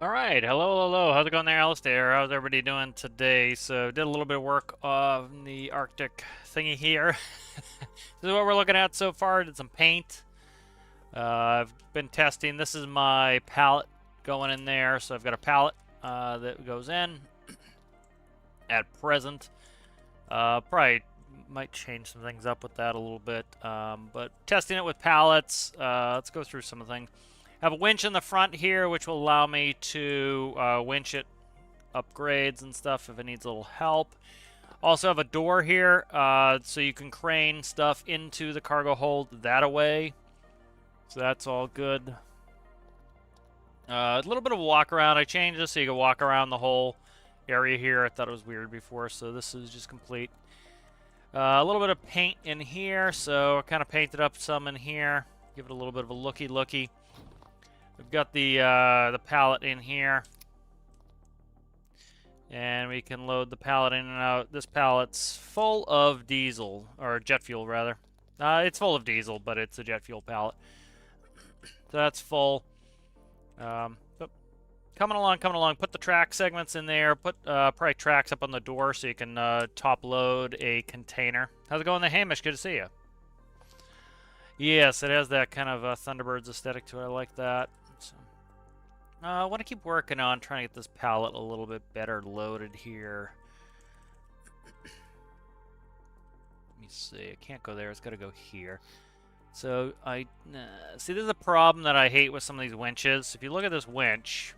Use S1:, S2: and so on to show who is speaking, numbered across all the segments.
S1: All right, hello. How's it going there, Alistair? How's everybody doing today? So, did a little bit of work on the Arctic thingy here. This is what we're looking at so far. Did some paint. I've been testing. This is my palette going in there. So I've got a palette that goes in at present. Probably might change some things up with that a little bit. But testing it with pallets. Let's go through some of the things. I have a winch in the front here, which will allow me to winch it upgrades and stuff if it needs a little help. Also have a door here, so you can crane stuff into the cargo hold that away. So that's all good. A little bit of a walk around. I changed this so you can walk around the whole area here. I thought it was weird before, so this is just complete. A little bit of paint in here, so I kind of painted up some in here. Give it a little bit of a looky. We've got the pallet in here, and we can load the pallet in and out. This pallet's full of diesel, or jet fuel rather. It's full of diesel, but it's a jet fuel pallet. So that's full. Coming along. Put the track segments in there. Put probably tracks up on the door so you can top load a container. How's it going there, Hamish? Good to see you. Yes, it has that kind of Thunderbirds aesthetic to it. I like that. So, I want to keep working on trying to get this pallet a little bit better loaded here. Let me see. I can't go there. It's got to go here. So, see, this is a problem that I hate with some of these winches. If you look at this winch,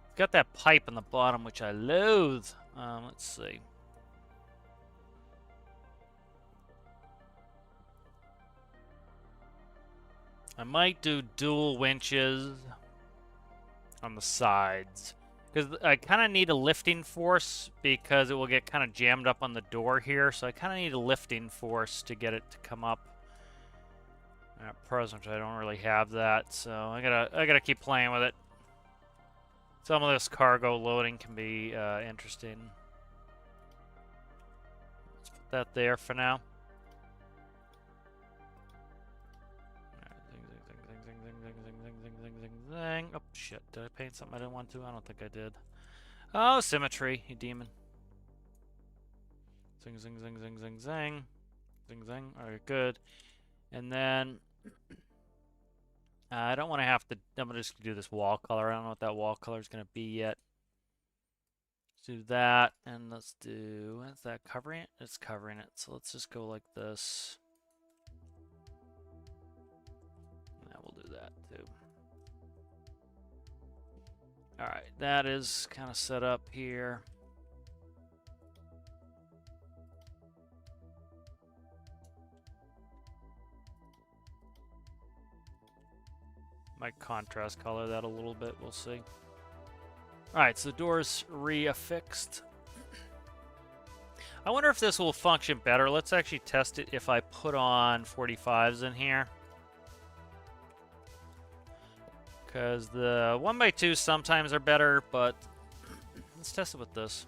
S1: it's got that pipe in the bottom, which I loathe. Let's see. I might do dual winches on the sides, because I kind of need a lifting force because it will get kind of jammed up on the door here. So I kind of need a lifting force to get it to come up. At present, I don't really have that, so I gotta keep playing with it. Some of this cargo loading can be interesting. put that there for now. Zing. Oh, shit. Did I paint something I didn't want to? I don't think I did. Oh, symmetry, you demon. Zing, zing, zing, zing, zing, zing. Zing, zing. Alright, good. And then... I don't want to have to... I'm going to just do this wall color. I don't know what that wall color is going to be yet. Let's do that. And let's do... Is that covering it? It's covering it. So let's just go like this. Yeah, we'll do that too. Alright, that is kind of set up here. Might contrast color that a little bit, we'll see. Alright, so the door's reaffixed. I wonder if this will function better. Let's actually test it if I put on 45s in here. Because the 1x2s sometimes are better, but let's test it with this.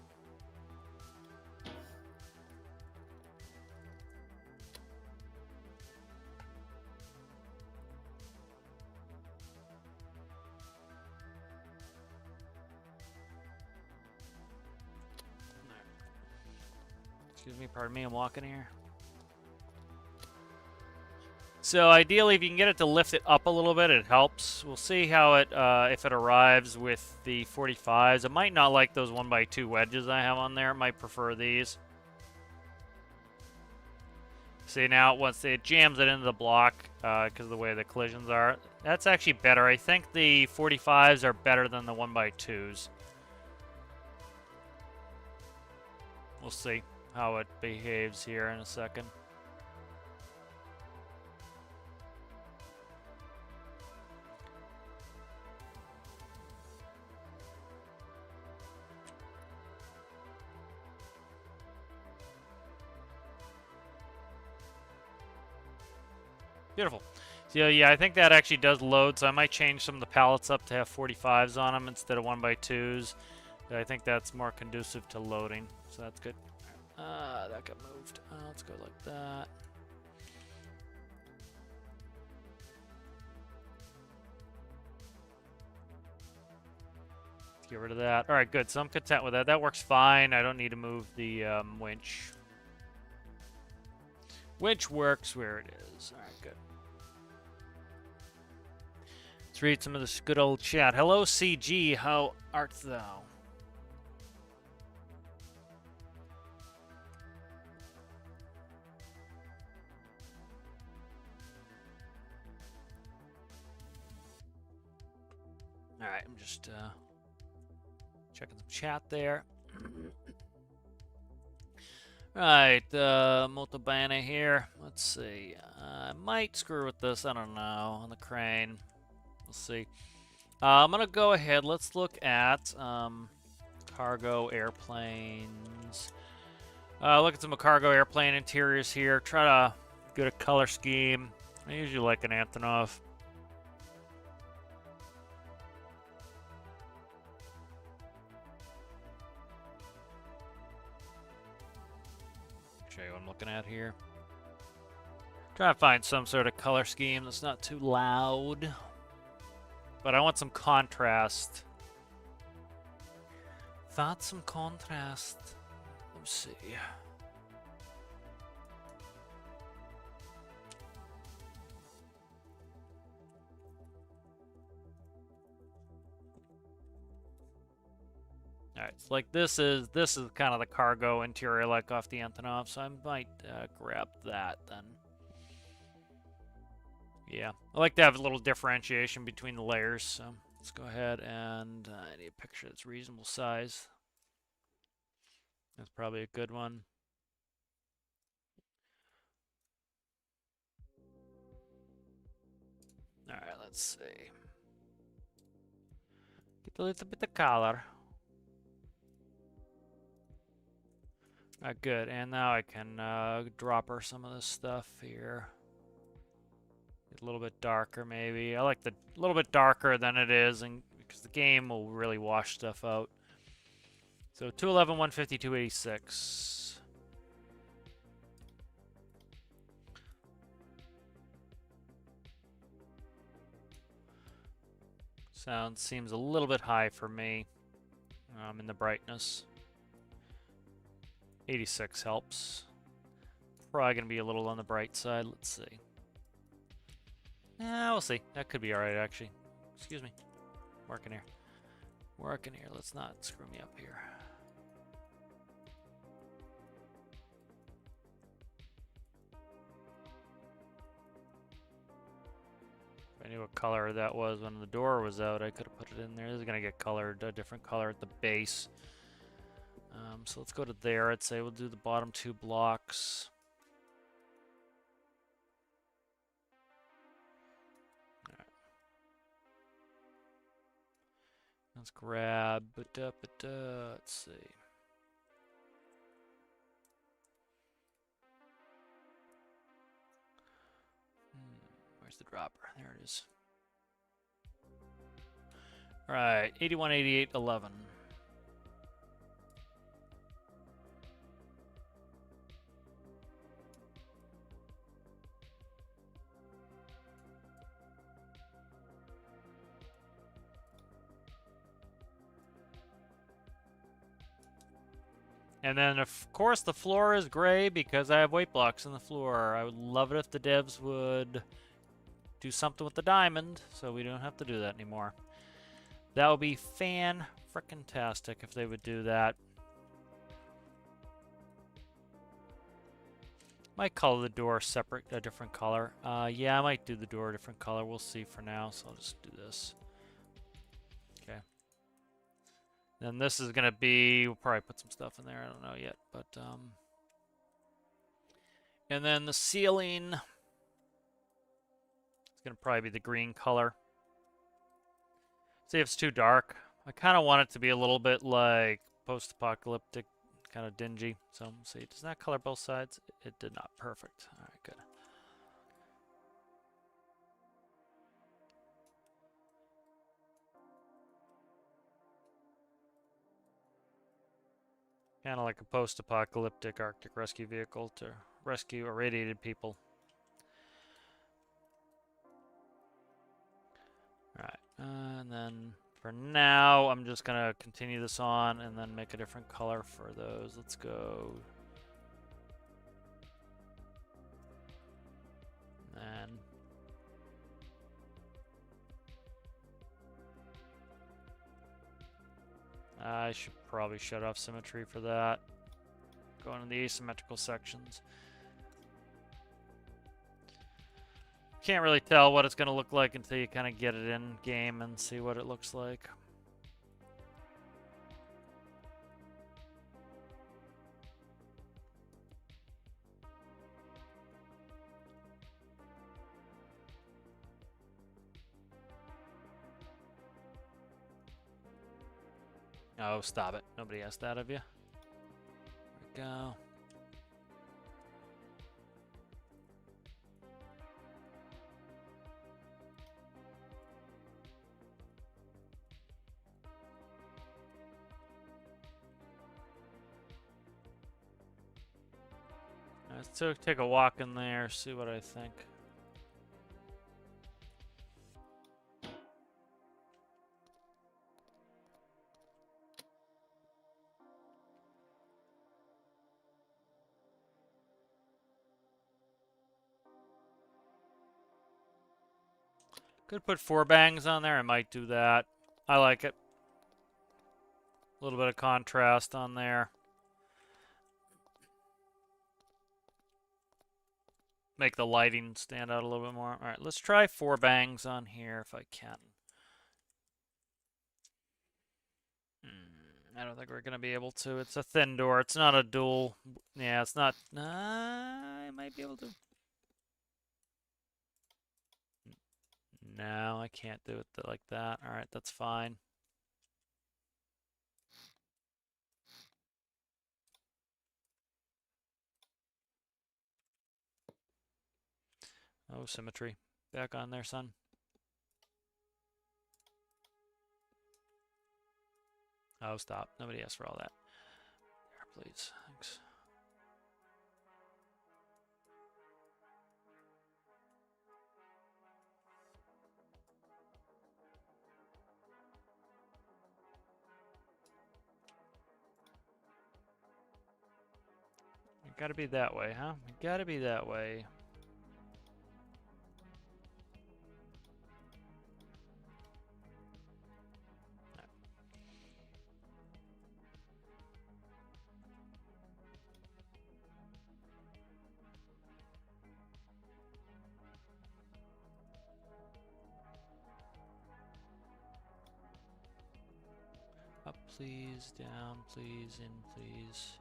S1: Excuse me, pardon me, I'm walking here. So ideally, if you can get it to lift it up a little bit, it helps. We'll see how it, if it arrives with the 45s. It might not like those 1x2 wedges I have on there. It might prefer these. See, now, once it jams it into the block, because of the way the collisions are, that's actually better. I think the 45s are better than the 1x2s. We'll see how it behaves here in a second. Beautiful. So yeah, I think that actually does load, so I might change some of the pallets up to have 45s on them instead of 1x2s. I think that's more conducive to loading, so that's good. That got moved. Let's go like that. Let's get rid of that. All right, good. So I'm content with that. That works fine. I don't need to move the winch. Winch works where it is. All right, good. Let's read some of this good old chat. Hello, CG. How art thou? All right, I'm just checking some chat there. Right, Motobana here. Let's see. I might screw with this. I don't know. On the crane. We'll see. I'm going to go ahead. Let's look at cargo airplanes. Look at some cargo airplane interiors here. Try to get a color scheme. I usually like an Antonov. Show you what I'm looking at here. Trying to find some sort of color scheme that's not too loud. But I want some contrast. Thought some contrast. Let's see. Alright, so like this is kind of the cargo interior like off the Antonov, so I might grab that then. Yeah, I like to have a little differentiation between the layers, so let's go ahead and I need a picture that's reasonable size. That's probably a good one. Alright, let's see. Get a little bit of color. Alright, good. And now I can drop her some of this stuff here. Get a little bit darker, maybe. I like the a little bit darker than it is, and because the game will really wash stuff out. So 211, 150, 286. Sound seems a little bit high for me in the brightness. 86 helps. Probably going to be a little on the bright side. Let's see. Yeah, we'll see. That could be alright, actually. Excuse me. Working here. Working here. Let's not screw me up here. If I knew what color that was when the door was out, I could have put it in there. This is going to get colored a different color at the base. So let's go to there. I'd say we'll do the bottom 2 blocks. All right. Let's grab it up. Let's see. Where's the dropper? There it is. All right, 81, 88, 11. And then, of course, the floor is gray because I have weight blocks in the floor. I would love it if the devs would do something with the diamond so we don't have to do that anymore. That would be fan-frickin-tastic if they would do that. Might color the door separate, a different color. Yeah, I might do the door a different color. We'll see for now, so I'll just do this. Okay. Then this is going to be, we'll probably put some stuff in there. I don't know yet, but, and then the ceiling, it's going to probably be the green color. See if it's too dark. I kind of want it to be a little bit like post-apocalyptic, kind of dingy. So, see, does that color both sides? It did not. Perfect. All right, good. Kind of like a post-apocalyptic Arctic rescue vehicle to rescue irradiated people. Alright, and then for now, I'm just going to continue this on and then make a different color for those. Let's go. And I should probably shut off symmetry for that. Go into the asymmetrical sections. Can't really tell what it's going to look like until you kind of get it in game and see what it looks like. Oh, stop it. Nobody asked that of you. There we go. Let's take a walk in there, see what I think. Could put 4 bangs on there. I might do that. I like it. A little bit of contrast on there. Make the lighting stand out a little bit more. All right, let's try 4 bangs on here if I can. I don't think we're going to be able to. It's a thin door. It's not a dual. Yeah, it's not. I might be able to. No, I can't do it like that. All right, that's fine. Oh, symmetry. Back on there, son. Oh, stop. Nobody asked for all that. There, please. Thanks. Gotta be that way, huh? Gotta be that way. Up, please. Down, please. In, please.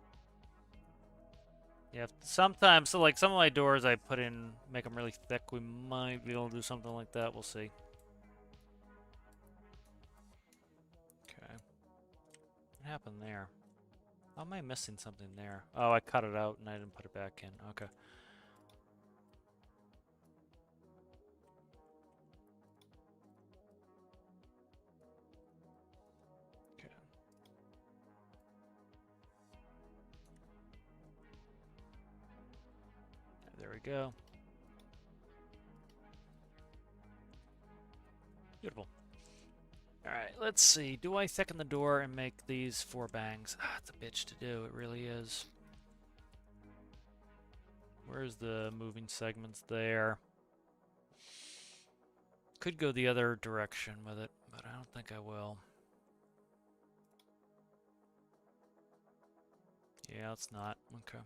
S1: Yeah, sometimes, so like some of my doors I put in, make them really thick. We might be able to do something like that. We'll see. Okay. What happened there? How am I missing something there? Oh, I cut it out and I didn't put it back in. Okay. Okay. There we go. Beautiful. Alright, let's see. Do I thicken the door and make these 4 bangs? Ah, it's a bitch to do. It really is. Where's the moving segments there? Could go the other direction with it, but I don't think I will. Yeah, it's not. Okay.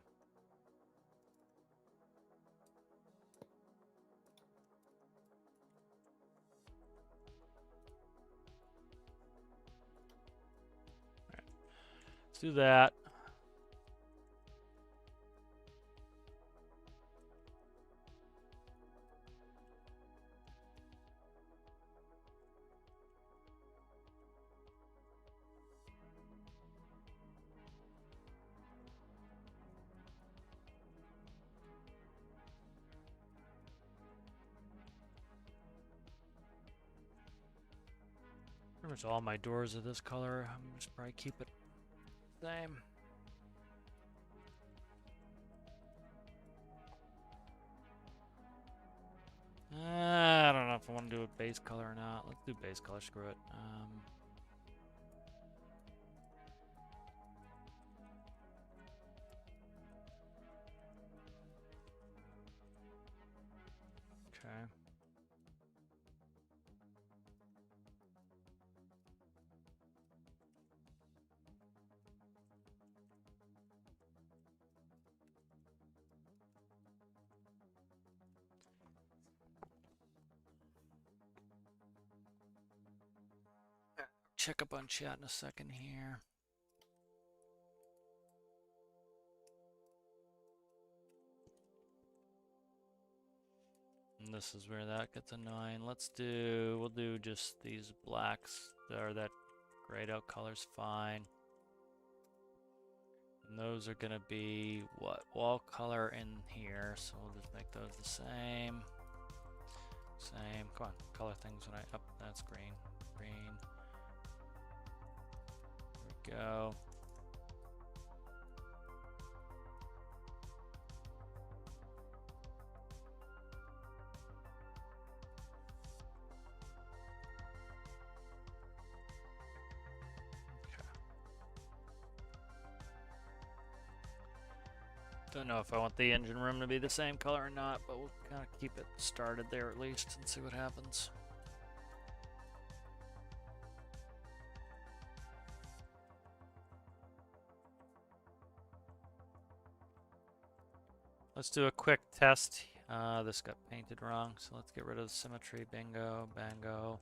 S1: Alright. Let's do that. Pretty much all my doors are this color. I'm just probably keep it the same. I don't know if I want to do a base color or not. Let's do base color, screw it. Okay. Check up on chat in a second here. And this is where that gets annoying. We'll do just these blacks, or that grayed out color's fine. And those are gonna be, what, wall color in here, so we'll just make those the same. Same, come on, color things when I, that's green, green. There we go. Don't know if I want the engine room to be the same color or not, but we'll kind of keep it started there at least and see what happens. Let's do a quick test. This got painted wrong, so let's get rid of the symmetry. Bingo, bango.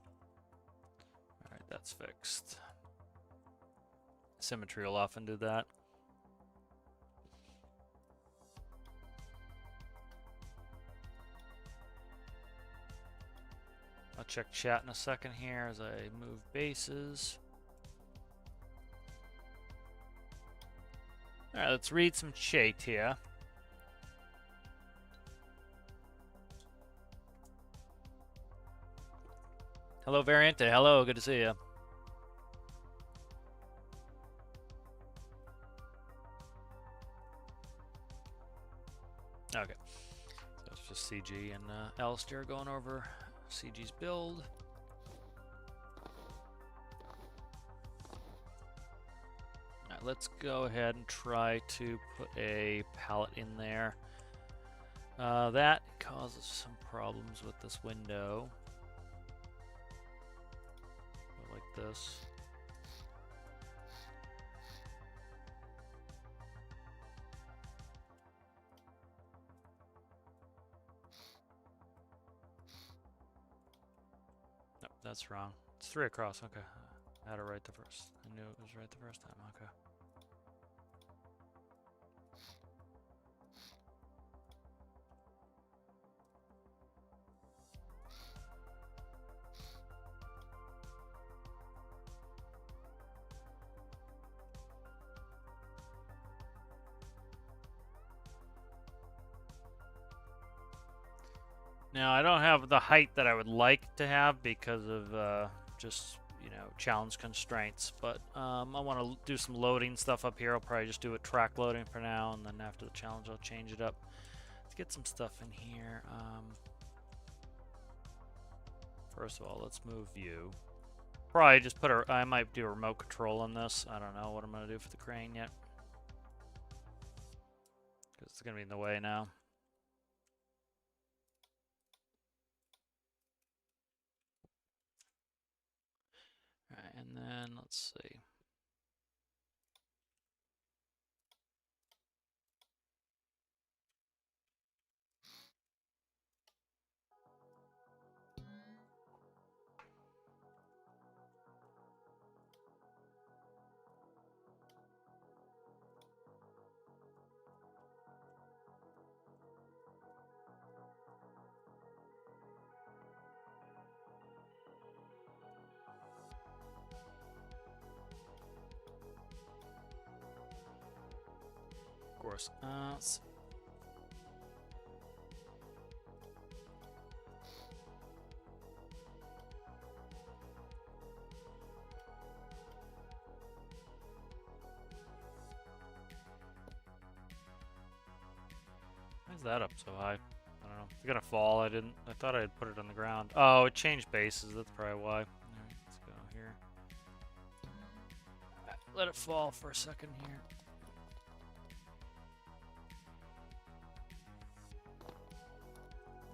S1: Alright, that's fixed. Symmetry will often do that. I'll check chat in a second here as I move bases. Alright, let's read some chat here. Hello, Variante. Hello, good to see you. Okay. So it's just CG and Alistair going over CG's build. Alright, let's go ahead and try to put a pallet in there. That causes some problems with this window. Go like this. Nope, that's wrong. It's 3 across. Okay. I had it right the first. I knew it was right the first time. Okay. Now, I don't have the height that I would like to have because of just, you know, challenge constraints. But I want to do some loading stuff up here. I'll probably just do a track loading for now, and then after the challenge, I'll change it up. Let's get some stuff in here. First of all, let's move view. Probably just put a... I might do a remote control on this. I don't know what I'm going to do for the crane yet. Because it's going to be in the way now. Alright, and then let's see. Of course. Let's see. Why is that up so high? I don't know. It's gonna fall. I thought I had put it on the ground. Oh, it changed bases. That's probably why. Alright, let's go here. Let it fall for a second here.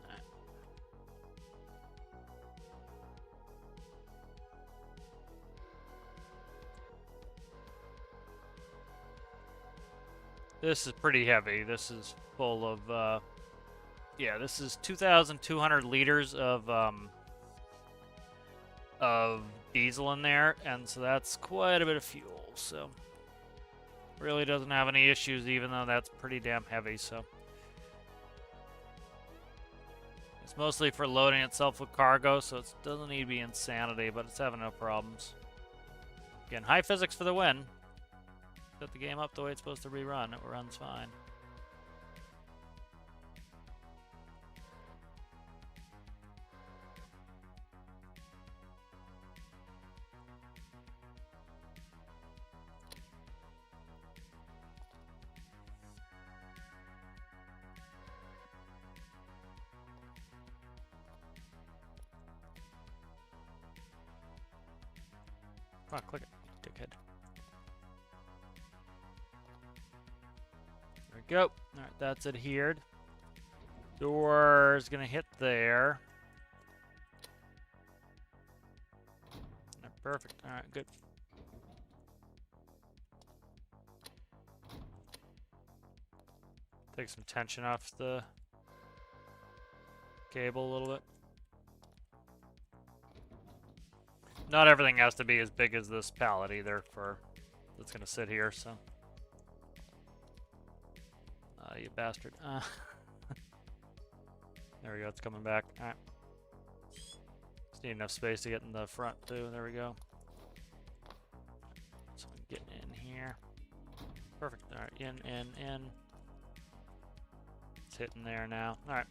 S1: Alright. This is pretty heavy. This is full of, yeah, this is 2,200 liters of diesel in there, and so that's quite a bit of fuel, so really doesn't have any issues, even though that's pretty damn heavy. So it's mostly for loading itself with cargo, so it doesn't need to be insanity, but it's having no problems. Again, high physics for the win. Set the game up the way it's supposed to rerun. It runs fine. Come on, click it, dickhead. There we go. Alright, that's adhered. Door's gonna hit there. Perfect. Alright, good. Take some tension off the cable a little bit. Not everything has to be as big as this pallet either for that's gonna sit here, so. You bastard. There we go, it's coming back. Alright. Just need enough space to get in the front too. There we go. So we can get in here. Perfect. Alright, in. It's hitting there now. Alright.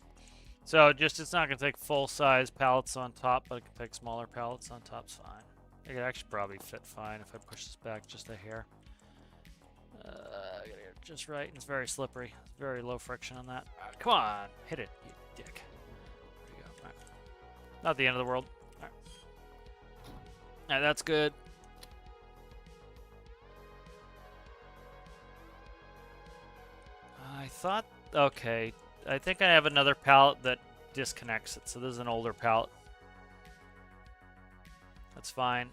S1: So just it's not gonna take full size pallets on top, but it can take smaller pallets on top. It's fine. It could actually probably fit fine if I push this back just a hair. I gotta get it just right, and it's very slippery. Very low friction on that. Right, come on, hit it, you dick. There you go. All right. Not the end of the world. All right. All right, that's good. thought... Okay, I think I have another pallet that disconnects it, so this is an older pallet. That's fine.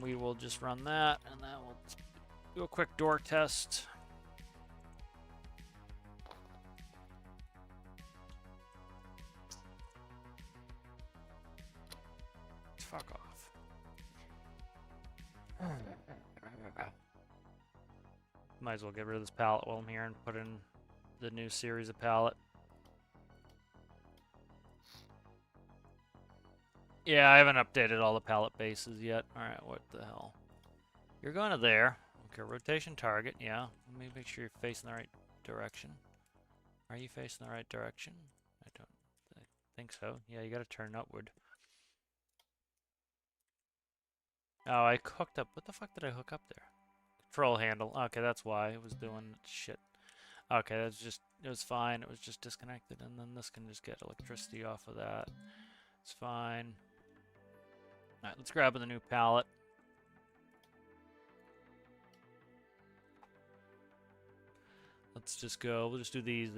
S1: We will just run that, and then we'll do a quick door test. Fuck off. Might as well get rid of this pallet while I'm here and put in the new series of pallet. Yeah, I haven't updated all the pallet bases yet. Alright, what the hell? You're going to there. Okay, rotation target, yeah. Let me make sure you're facing the right direction. Are you facing the right direction? I think so. Yeah, you gotta turn upward. Oh, I hooked up. What the fuck did I hook up there? Control handle. Okay, that's why it was doing shit. Okay, that's just, it was fine. It was just disconnected, and then this can just get electricity off of that. It's fine. Alright, let's grab the new pallet. Let's just go. We'll just do these.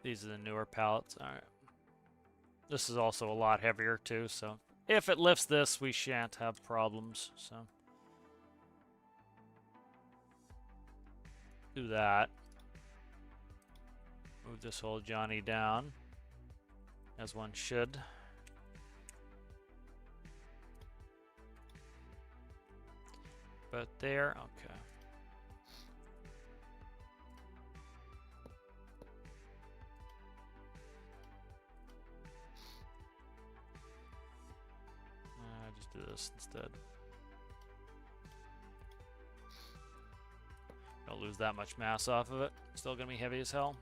S1: These are the newer pallets. Alright. This is also a lot heavier too, so if it lifts this, we shan't have problems. So do that. Move this whole Johnny down, as one should. But there, okay. Just do this instead. Don't lose that much mass off of it. Still gonna be heavy as hell.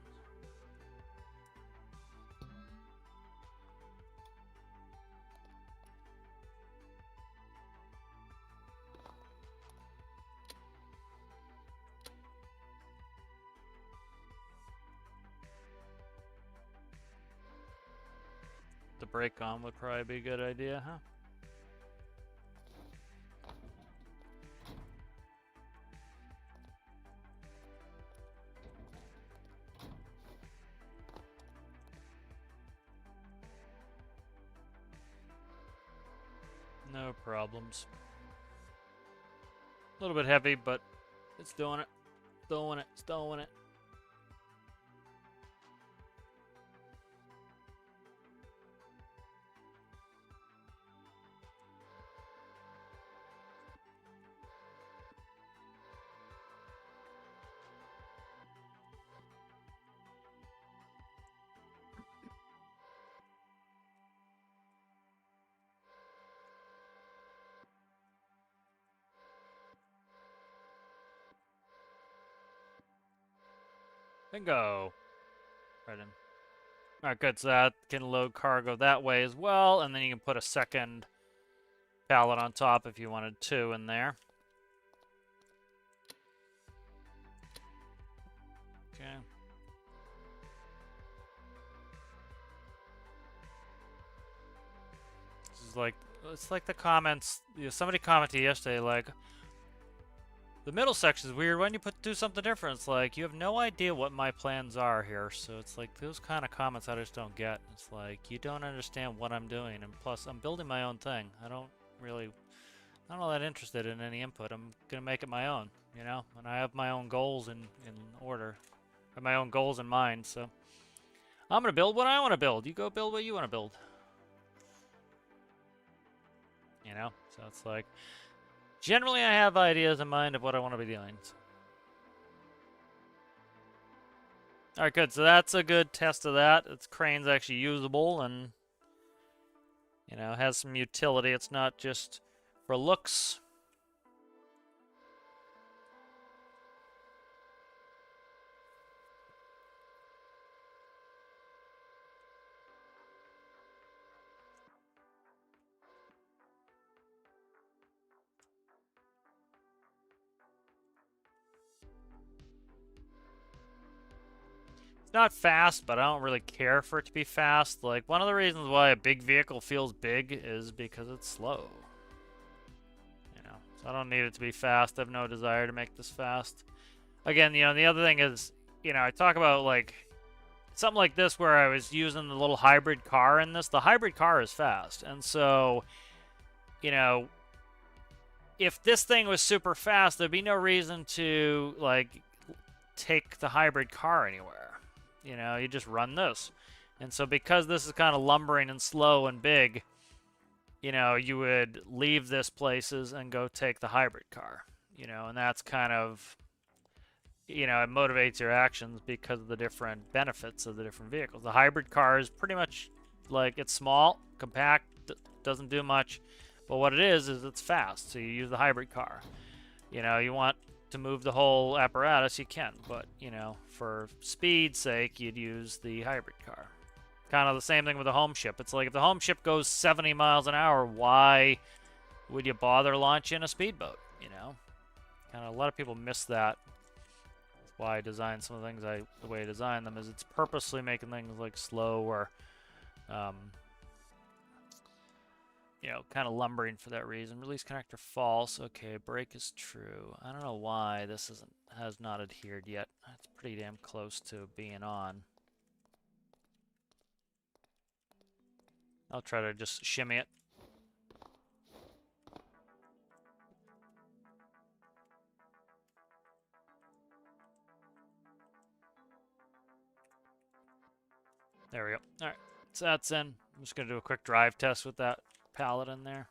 S1: The brake on would probably be a good idea, huh? No problems. A little bit heavy, but it's doing it. Doing it. It's doing it. Bingo. Right in. Alright, good. So that can load cargo that way as well, and then you can put a second pallet on top if you wanted two in there. Okay. This is like, it's like the comments, you know, somebody commented yesterday, like, the middle section is weird. Why don't you do something different? It's like, you have no idea what my plans are here. So it's like, those kind of comments I just don't get. It's like, you don't understand what I'm doing. And plus, I'm building my own thing. I'm not all that interested in any input. I'm going to make it my own, you know? And I have my own goals in order. I have my own goals in mind, so. I'm going to build what I want to build. You go build what you want to build. You know? So it's like, generally, I have ideas in mind of what I want to be doing. Alright, good. So that's a good test of that. Its crane's actually usable and, you know, has some utility. It's not just for looks. It's not fast, but I don't really care for it to be fast. Like, one of the reasons why a big vehicle feels big is because it's slow. You know, so I don't need it to be fast. I have no desire to make this fast. again, you know, the other thing is, you know, I talk about like something like this where I was using the little hybrid car in this. The hybrid car is fast, and so, you know, if this thing was super fast, there'd be no reason to like take the hybrid car anywhere. You know, you just run this. And so because this is kind of lumbering and slow and big, you know, you would leave this places and go take the hybrid car. You know, and that's kind of, you know, it motivates your actions because of the different benefits of the different vehicles. The hybrid car is pretty much like, it's small, compact, doesn't do much, but what it is it's fast, so you use the hybrid car. You know, you want to move the whole apparatus, you can, but, you know, for speed's sake, you'd use the hybrid car. Kind of the same thing with the home ship. It's like, if the home ship goes 70 miles an hour, why would you bother launching a speedboat, you know? Kind of, a lot of people miss that. That's why I design some of the things the way I design them, is it's purposely making things like slow or, you know, kind of lumbering for that reason. Release connector false. Okay, brake is true. I don't know why this has not adhered yet. It's pretty damn close to being on. I'll try to just shimmy it. There we go. All right, so that's in. I'm just gonna do a quick drive test with that pallet in there.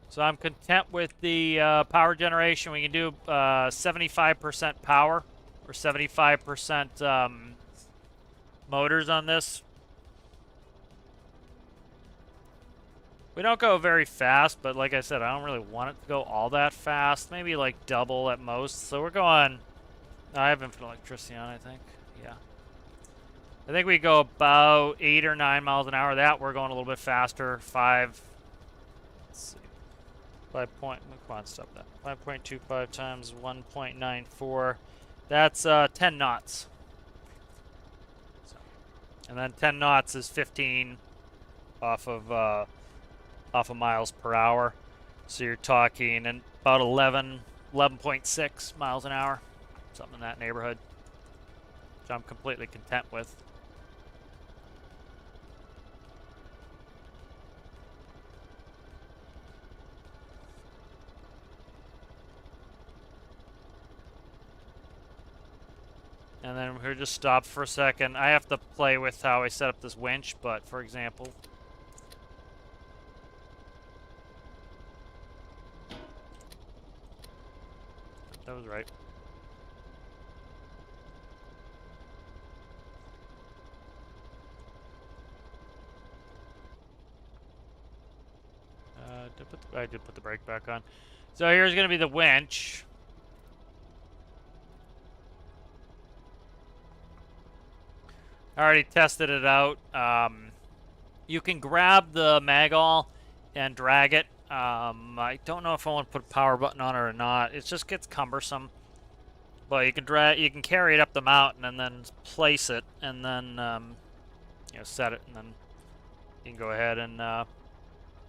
S1: So I'm content with the power generation. We can do 75% power or 75% motors on this. We don't go very fast, but like I said, I don't really want it to go all that fast. Maybe like double at most. So we're going... I have infinite electricity on, I think. Yeah. I think we go about 8 or 9 miles an hour. That we're going a little bit faster. 5... Let's see. 5 point... Come on, stop that. 5.25 times 1.94. That's 10 knots. So, and then 10 knots is 15 off of miles per hour. So you're talking about 11.6 miles an hour. Something in that neighborhood. Which I'm completely content with. And then we're just stop for a second. I have to play with how I set up this winch, but for example... That was right. I did put the brake back on. So here's going to be the winch. I already tested it out. You can grab the magall and drag it. I don't know if I want to put a power button on it or not. It just gets cumbersome. But you can carry it up the mountain and then place it and then you know, set it, and then you can go ahead and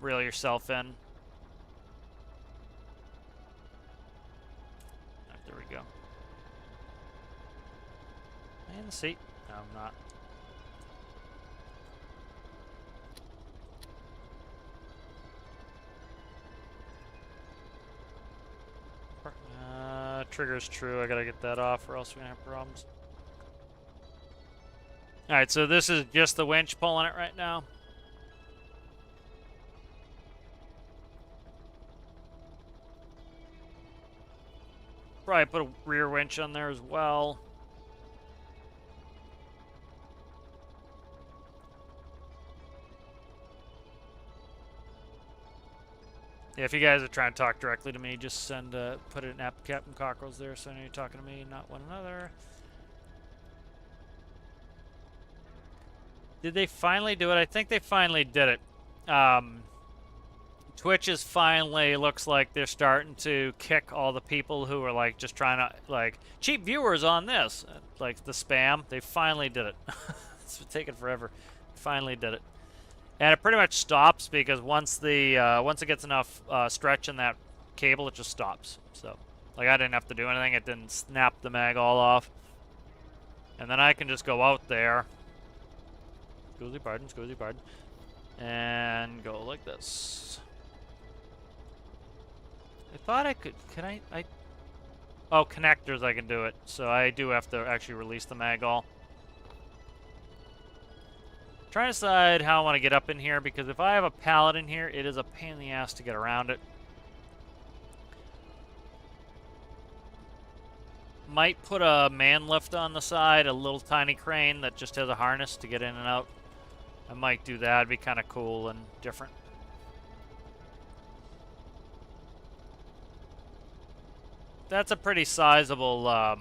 S1: reel yourself in. Right, there we go. Am I in the seat? No, I'm not. Trigger's true. I gotta get that off or else we're gonna have problems. Alright, so this is just the winch pulling it right now. Probably put a rear winch on there as well. Yeah, if you guys are trying to talk directly to me, just put it in app Captain Cockerels there so I know you're talking to me, not one another. Did they finally do it? I think they finally did it. Twitch is finally, looks like they're starting to kick all the people who are like just trying to like cheap viewers on this, like the spam. They finally did it. It's been taking forever. Finally did it. And it pretty much stops because once it gets enough stretch in that cable, it just stops. So, like, I didn't have to do anything. It didn't snap the mag all off. And then I can just go out there. Scusi pardon. And go like this. I thought I could, oh, connectors I can do it. So I do have to actually release the mag all. Trying to decide how I want to get up in here, because if I have a pallet in here, it is a pain in the ass to get around it. Might put a man lift on the side, a little tiny crane that just has a harness to get in and out. I might do that. It'd be kind of cool and different. That's a pretty sizable,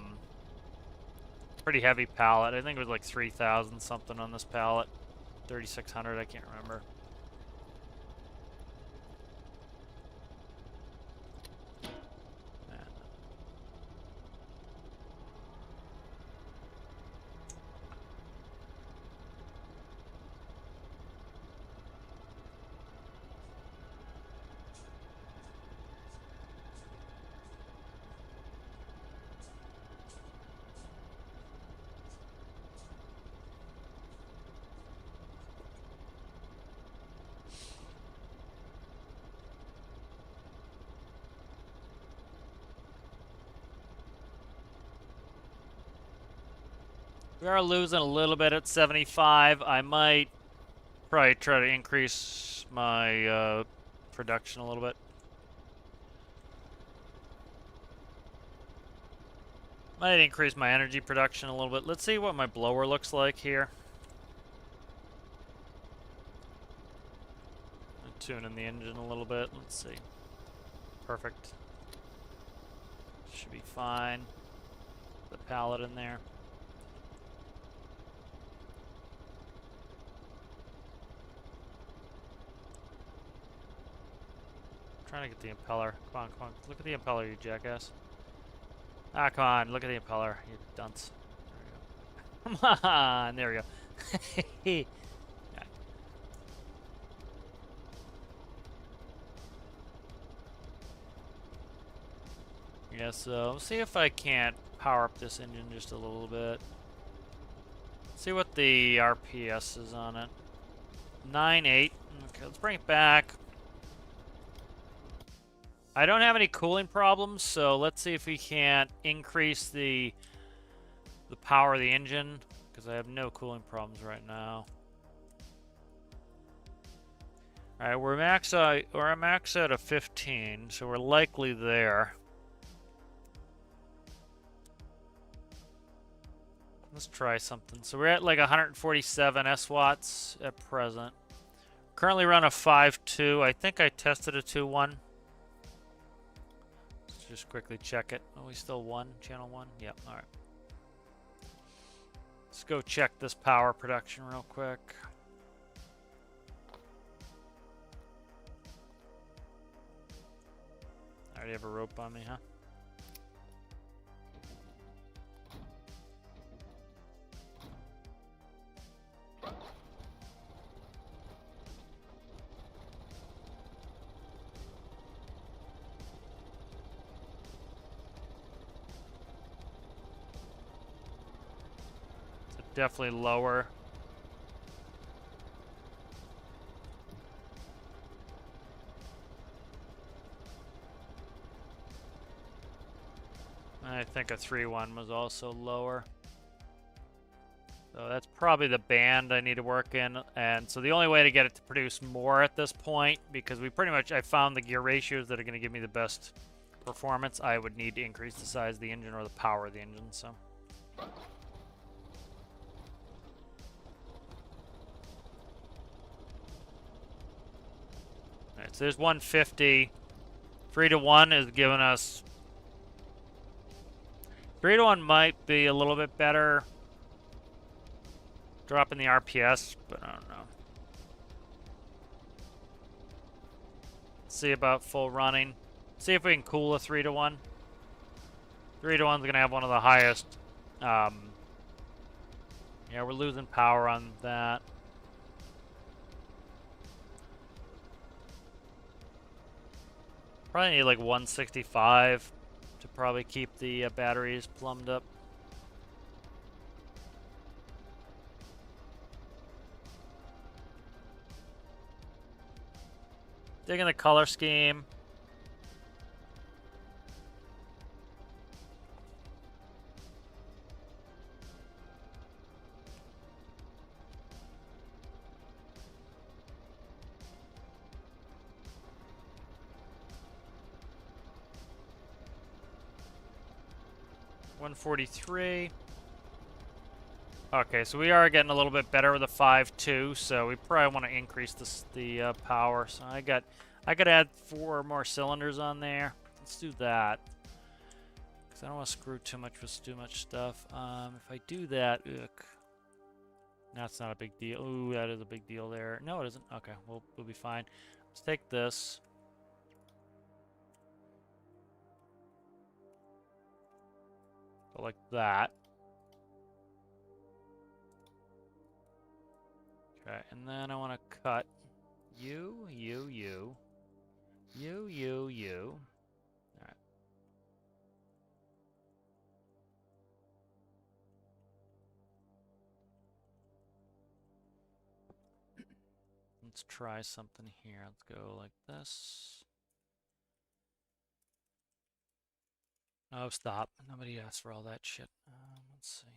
S1: pretty heavy pallet. I think it was like 3,000 something on this pallet. 3,600, I can't remember. We are losing a little bit at 75. I might probably try to increase my production a little bit. Might increase my energy production a little bit. Let's see what my blower looks like here. Tune in the engine a little bit. Let's see. Perfect. Should be fine. The pallet in there. Trying to get the impeller. Come on, come on. Look at the impeller, you jackass. Ah, come on. Look at the impeller, you dunce. There we go. Come on. There we go. Yeah, so let's see if I can't power up this engine just a little bit. See what the RPS is on it. 9.8. Okay, let's bring it back. I don't have any cooling problems, so let's see if we can't increase the power of the engine, because I have no cooling problems right now. All right, we're max out of 15, so we're likely there. Let's try something. So we're at like 147 S-watts at present. Currently run a 5.2. I think I tested a 2.1. Let's just quickly check it. Are we still 1? Channel 1? Yep, all right. Let's go check this power production real quick. I already have a rope on me, huh? Definitely lower. I think a 3.1 was also lower. So that's probably the band I need to work in. And so the only way to get it to produce more at this point, because I found the gear ratios that are going to give me the best performance, I would need to increase the size of the engine or the power of the engine. So. So there's 150. 3-to-1 is giving us... 3-to-1 might be a little bit better. Dropping the RPS, but I don't know. See about full running. See if we can cool a 3-to-1. 3-to-1's going to have one of the highest. Yeah, we're losing power on that. Probably need like 165 to probably keep the batteries plumbed up. Digging the color scheme. $143. Okay, so we are getting a little bit better with the 5.2, so we probably want to increase the power. So I could add 4 more cylinders on there. Let's do that. Because I don't want to screw too much with too much stuff. If I do that, that's not a big deal. Ooh, that is a big deal there. No, it isn't. Okay, we'll be fine. Let's take this. Go like that. Okay, and then I want to cut you. Alright. Let's try something here. Let's go like this. Oh, stop. Nobody asked for all that shit. Let's see.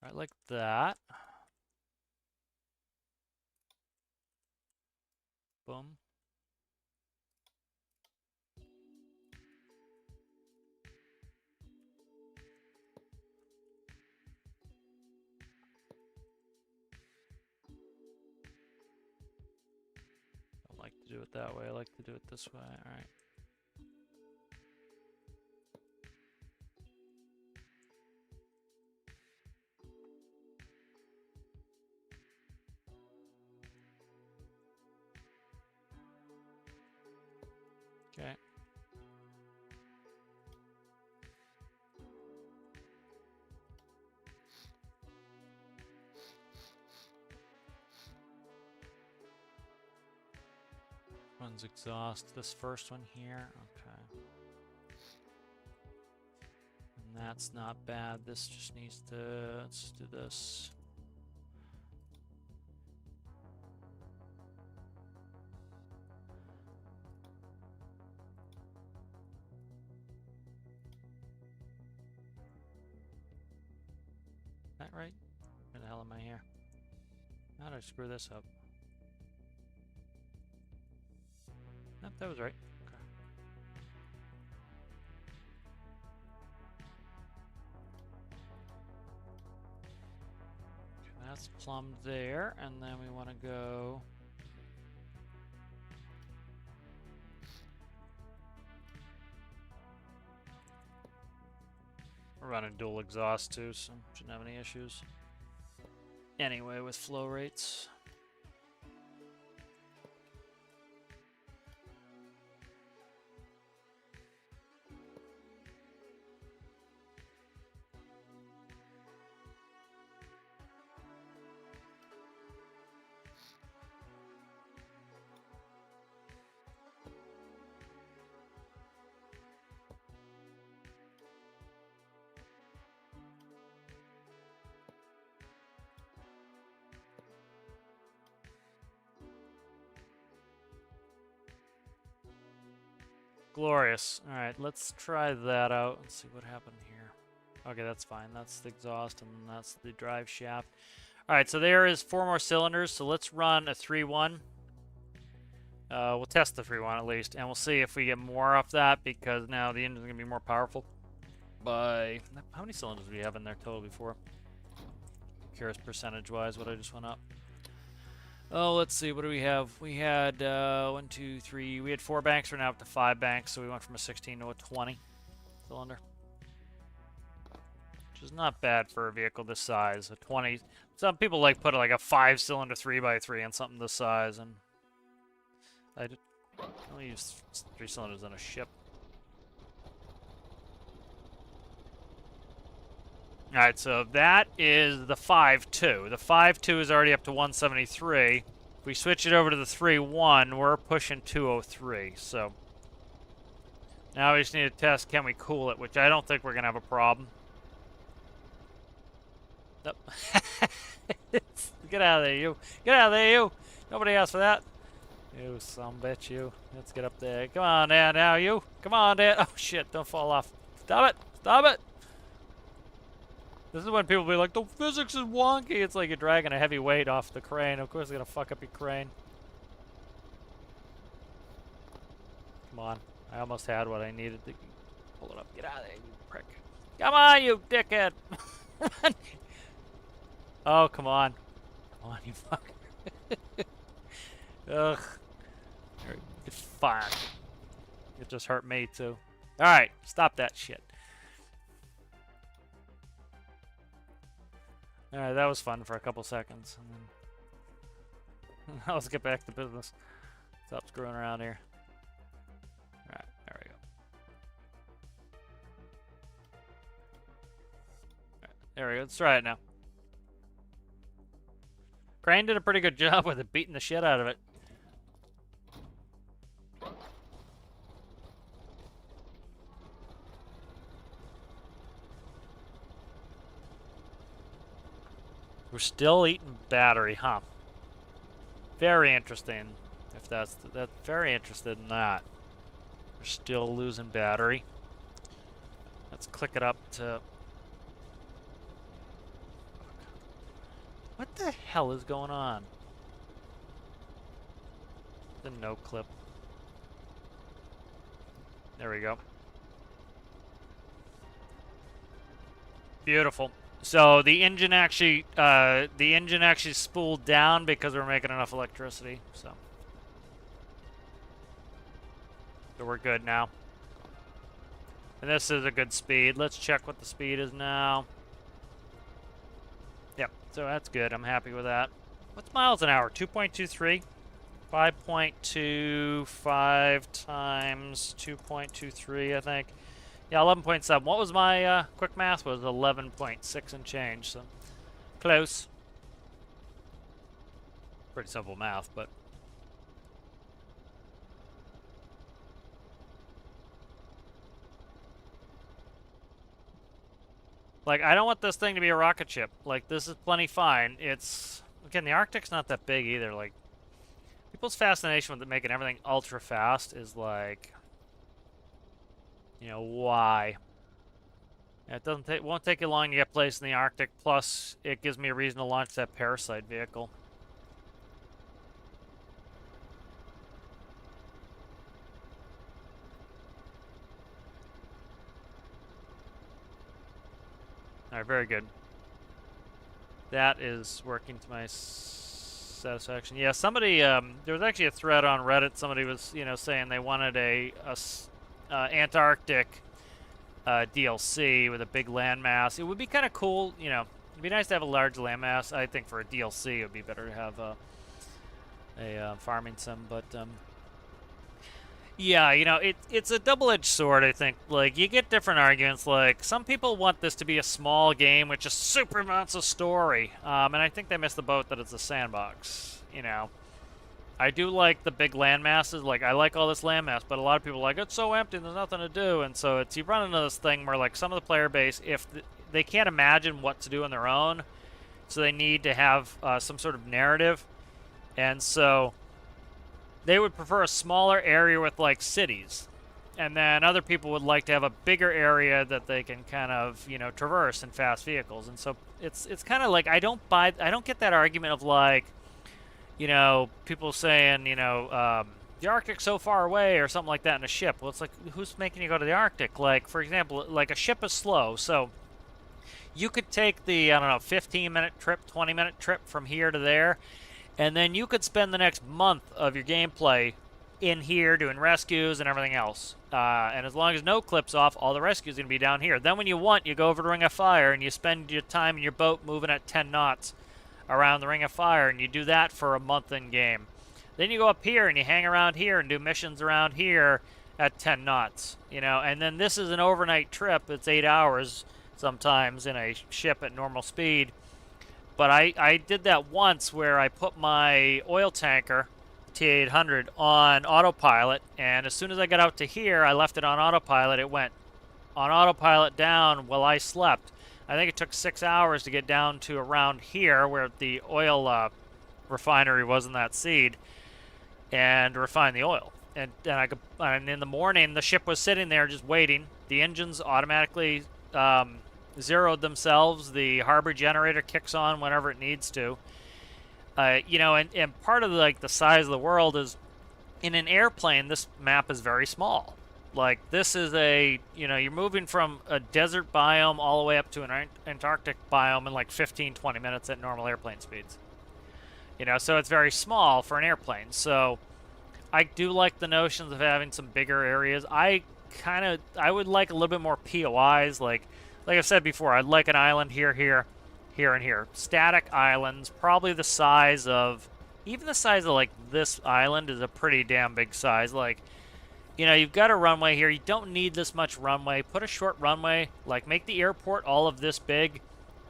S1: Right, like that. Boom. Don't like to do it that way. I like to do it this way. All right. Okay. One's exhaust. This first one here. Okay. And that's not bad. This just needs to. Let's do this. Is that right? Where the hell am I here? How did I screw this up? Nope, that was right. Okay. Okay, that's plumbed there, and then we want to go. We're running dual exhaust too, so shouldn't have any issues. Anyway, with flow rates. Glorious. Alright, let's try that out and see what happened here. Okay, that's fine. That's the exhaust and that's the drive shaft. Alright, so there is 4 more cylinders, so let's run a 3-1. We'll test the 3-1 at least, and we'll see if we get more off that, because now the engine's going to be more powerful. By... How many cylinders do we have in there total before? Curious percentage-wise what I just went up. Oh, let's see. What do we have? We had 1, 2, 3. We had 4 banks. We're now up to 5 banks. So we went from a 16 to a 20 cylinder, which is not bad for a vehicle this size. A 20. Some people like put like a 5-cylinder 3x3 on something this size, and I only use 3 cylinders on a ship. All right, so that is the 5.2. The 5.2 is already up to 173. If we switch it over to the 3-1, we're pushing 203. So now we just need to test, can we cool it, which I don't think we're going to have a problem. Nope. Get out of there, you. Get out of there, you. Nobody asked for that. You sumbitch, you. Let's get up there. Come on, Dad, now, you. Come on, Dad. Oh, shit, don't fall off. Stop it. Stop it. This is when people be like, the physics is wonky. It's like you're dragging a heavy weight off the crane. Of course, it's going to fuck up your crane. Come on. I almost had what I needed to pull it up. Get out of there, you prick. Come on, you dickhead. Oh, come on. Come on, you fucker. Ugh. It's fine. It just hurt me, too. Alright, stop that shit. Alright, that was fun for a couple seconds. And then let's get back to business. Stop screwing around here. Alright, there we go. Alright, there we go. Let's try it now. Crane did a pretty good job with it, beating the shit out of it. We're still eating battery, huh? Very interesting. If that's very interested in that. We're still losing battery. Let's click it up to. What the hell is going on? The no clip. There we go. Beautiful. So the engine actually spooled down because we're making enough electricity. So we're good now. And this is a good speed. Let's check what the speed is now. Yep. So that's good. I'm happy with that. What's miles an hour? 2.23. 5.25 times 2.23, I think. Yeah, 11.7. What was my quick math? Was 11.6 and change, so close. Pretty simple math, but like, I don't want this thing to be a rocket ship. Like, this is plenty fine. It's, again, the Arctic's not that big either. Like, people's fascination with making everything ultra fast is like, you know, why? It won't take you long to get placed in the Arctic. Plus, it gives me a reason to launch that parasite vehicle. All right, very good. That is working to my satisfaction. Yeah, somebody, there was actually a thread on Reddit. Somebody was, you know, saying they wanted a Antarctic DLC with a big landmass. It would be kind of cool, you know. It'd be nice to have a large landmass. I think for a DLC, it would be better to have a farming sim. But yeah, you know, it's a double-edged sword. I think, like, you get different arguments. Like, some people want this to be a small game with just super amounts of story, and I think they miss the boat that it's a sandbox. You know. I do like the big land masses. Like, I like all this land mass, but a lot of people are like, it's so empty, there's nothing to do. And so you run into this thing where, like, some of the player base, if they can't imagine what to do on their own, so they need to have some sort of narrative. And so they would prefer a smaller area with, like, cities. And then other people would like to have a bigger area that they can kind of, you know, traverse in fast vehicles. And so it's kind of like, I don't get that argument of, like, you know, people saying, you know, the Arctic's so far away or something like that in a ship. Well, it's like, who's making you go to the Arctic? Like, for example, like, a ship is slow. So you could take the, I don't know, 15-minute trip, 20-minute trip from here to there, and then you could spend the next month of your gameplay in here doing rescues and everything else. And as long as no clips off, all the rescues are going to be down here. Then when you want, you go over to Ring of Fire and you spend your time in your boat moving at 10 knots around the Ring of Fire, and you do that for a month in game. Then you go up here and you hang around here and do missions around here at 10 knots, you know. And then this is an overnight trip. It's 8 hours sometimes in a ship at normal speed. But I did that once where I put my oil tanker, T800, on autopilot, and as soon as I got out to here, I left it on autopilot. It went on autopilot down while I slept. I think it took 6 hours to get down to around here where the oil refinery was in that seed and refine the oil. And in the morning, the ship was sitting there just waiting. The engines automatically zeroed themselves. The harbor generator kicks on whenever it needs to. You know, and part of like the size of the world is, in an airplane, this map is very small. Like, this is a, you know, you're moving from a desert biome all the way up to an Antarctic biome in like 15, 20 minutes at normal airplane speeds. You know, so it's very small for an airplane. So I do like the notions of having some bigger areas. I would like a little bit more POIs. Like I've said before, I'd like an island here, here, here, and here. Static islands, probably the size of, even the size of like this island is a pretty damn big size. Like, you know, you've got a runway here. You don't need this much runway. Put a short runway. Like, make the airport all of this big.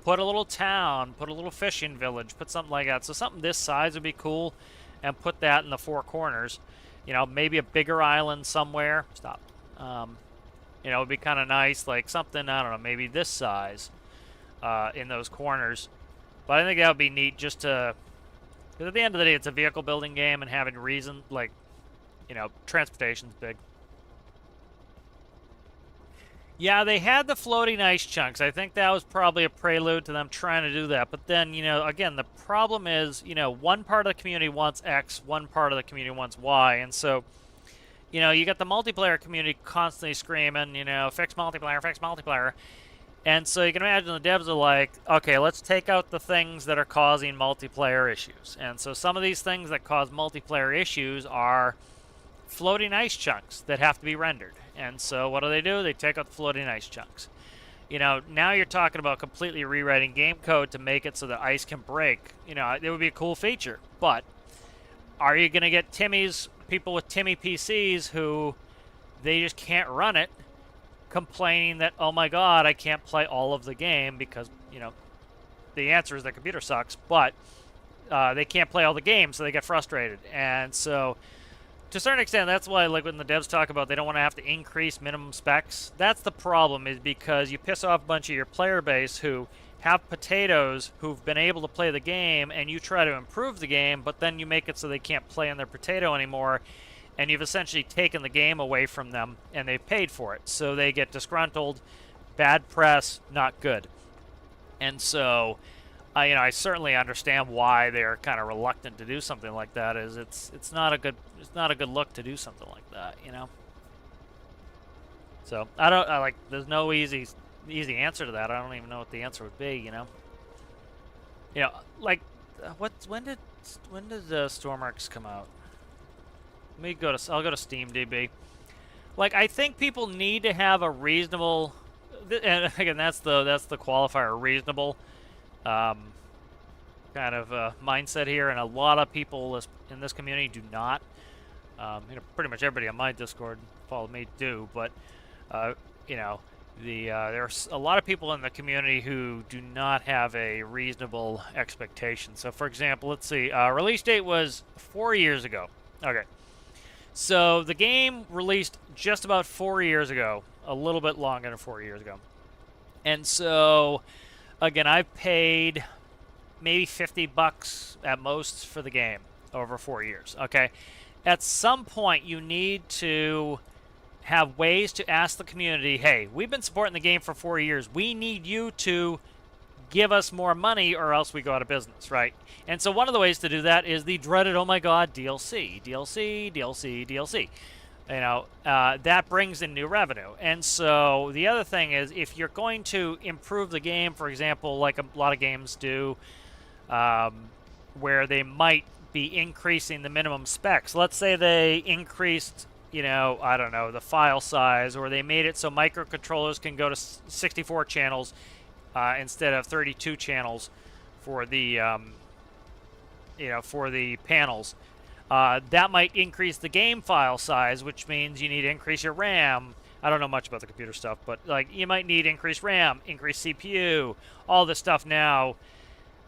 S1: Put a little town. Put a little fishing village. Put something like that. So something this size would be cool. And put that in the four corners. You know, maybe a bigger island somewhere. Stop. You know, it would be kind of nice. Like something, I don't know, maybe this size in those corners. But I think that would be neat just to... Because at the end of the day, it's a vehicle building game, and having reason, like, you know, transportation's big. Yeah, they had the floating ice chunks. I think that was probably a prelude to them trying to do that. But then, you know, again, the problem is, you know, one part of the community wants X, one part of the community wants Y. And so, you know, you got the multiplayer community constantly screaming, you know, fix multiplayer, fix multiplayer. And so you can imagine the devs are like, okay, let's take out the things that are causing multiplayer issues. And so some of these things that cause multiplayer issues are floating ice chunks that have to be rendered. And so what do? They take out the floating ice chunks. You know, now you're talking about completely rewriting game code to make it so that ice can break. You know, it would be a cool feature. But are you going to get people with Timmy PCs who they just can't run it, complaining that, oh my god, I can't play all of the game because, you know, the answer is their computer sucks, but they can't play all the games, so they get frustrated. And so, to a certain extent, that's why, like, when the devs talk about they don't want to have to increase minimum specs, that's the problem, is because you piss off a bunch of your player base who have potatoes who've been able to play the game, and you try to improve the game, but then you make it so they can't play on their potato anymore, and you've essentially taken the game away from them, and they've paid for it. So they get disgruntled, bad press, not good. And so, you know, I certainly understand why they're kind of reluctant to do something like that. Is it's not a good look to do something like that, you know. So there's no easy answer to that. I don't even know what the answer would be, you know. You know, like when did stormworks come out? I'll go to SteamDB. Like, I think people need to have a reasonable, and again, that's the qualifier, reasonable kind of mindset here, and a lot of people in this community do not. You know, pretty much everybody on my Discord follow me do, but you know, there's a lot of people in the community who do not have a reasonable expectation. So, for example, let's see, release date was 4 years ago. Okay. So the game released just about 4 years ago, a little bit longer than 4 years ago. And so, again, I've paid maybe $50 at most for the game over 4 years, okay? At some point, you need to have ways to ask the community, hey, we've been supporting the game for 4 years. We need you to give us more money or else we go out of business, right? And so one of the ways to do that is the dreaded, oh my god, DLC. You know, that brings in new revenue. And so the other thing is, if you're going to improve the game, for example, like a lot of games do, where they might be increasing the minimum specs. Let's say they increased, you know, I don't know, the file size, or they made it so microcontrollers can go to 64 channels instead of 32 channels for the, you know, for the panels. That might increase the game file size, which means you need to increase your RAM. I don't know much about the computer stuff, but like you might need increased RAM, increased CPU, all this stuff now.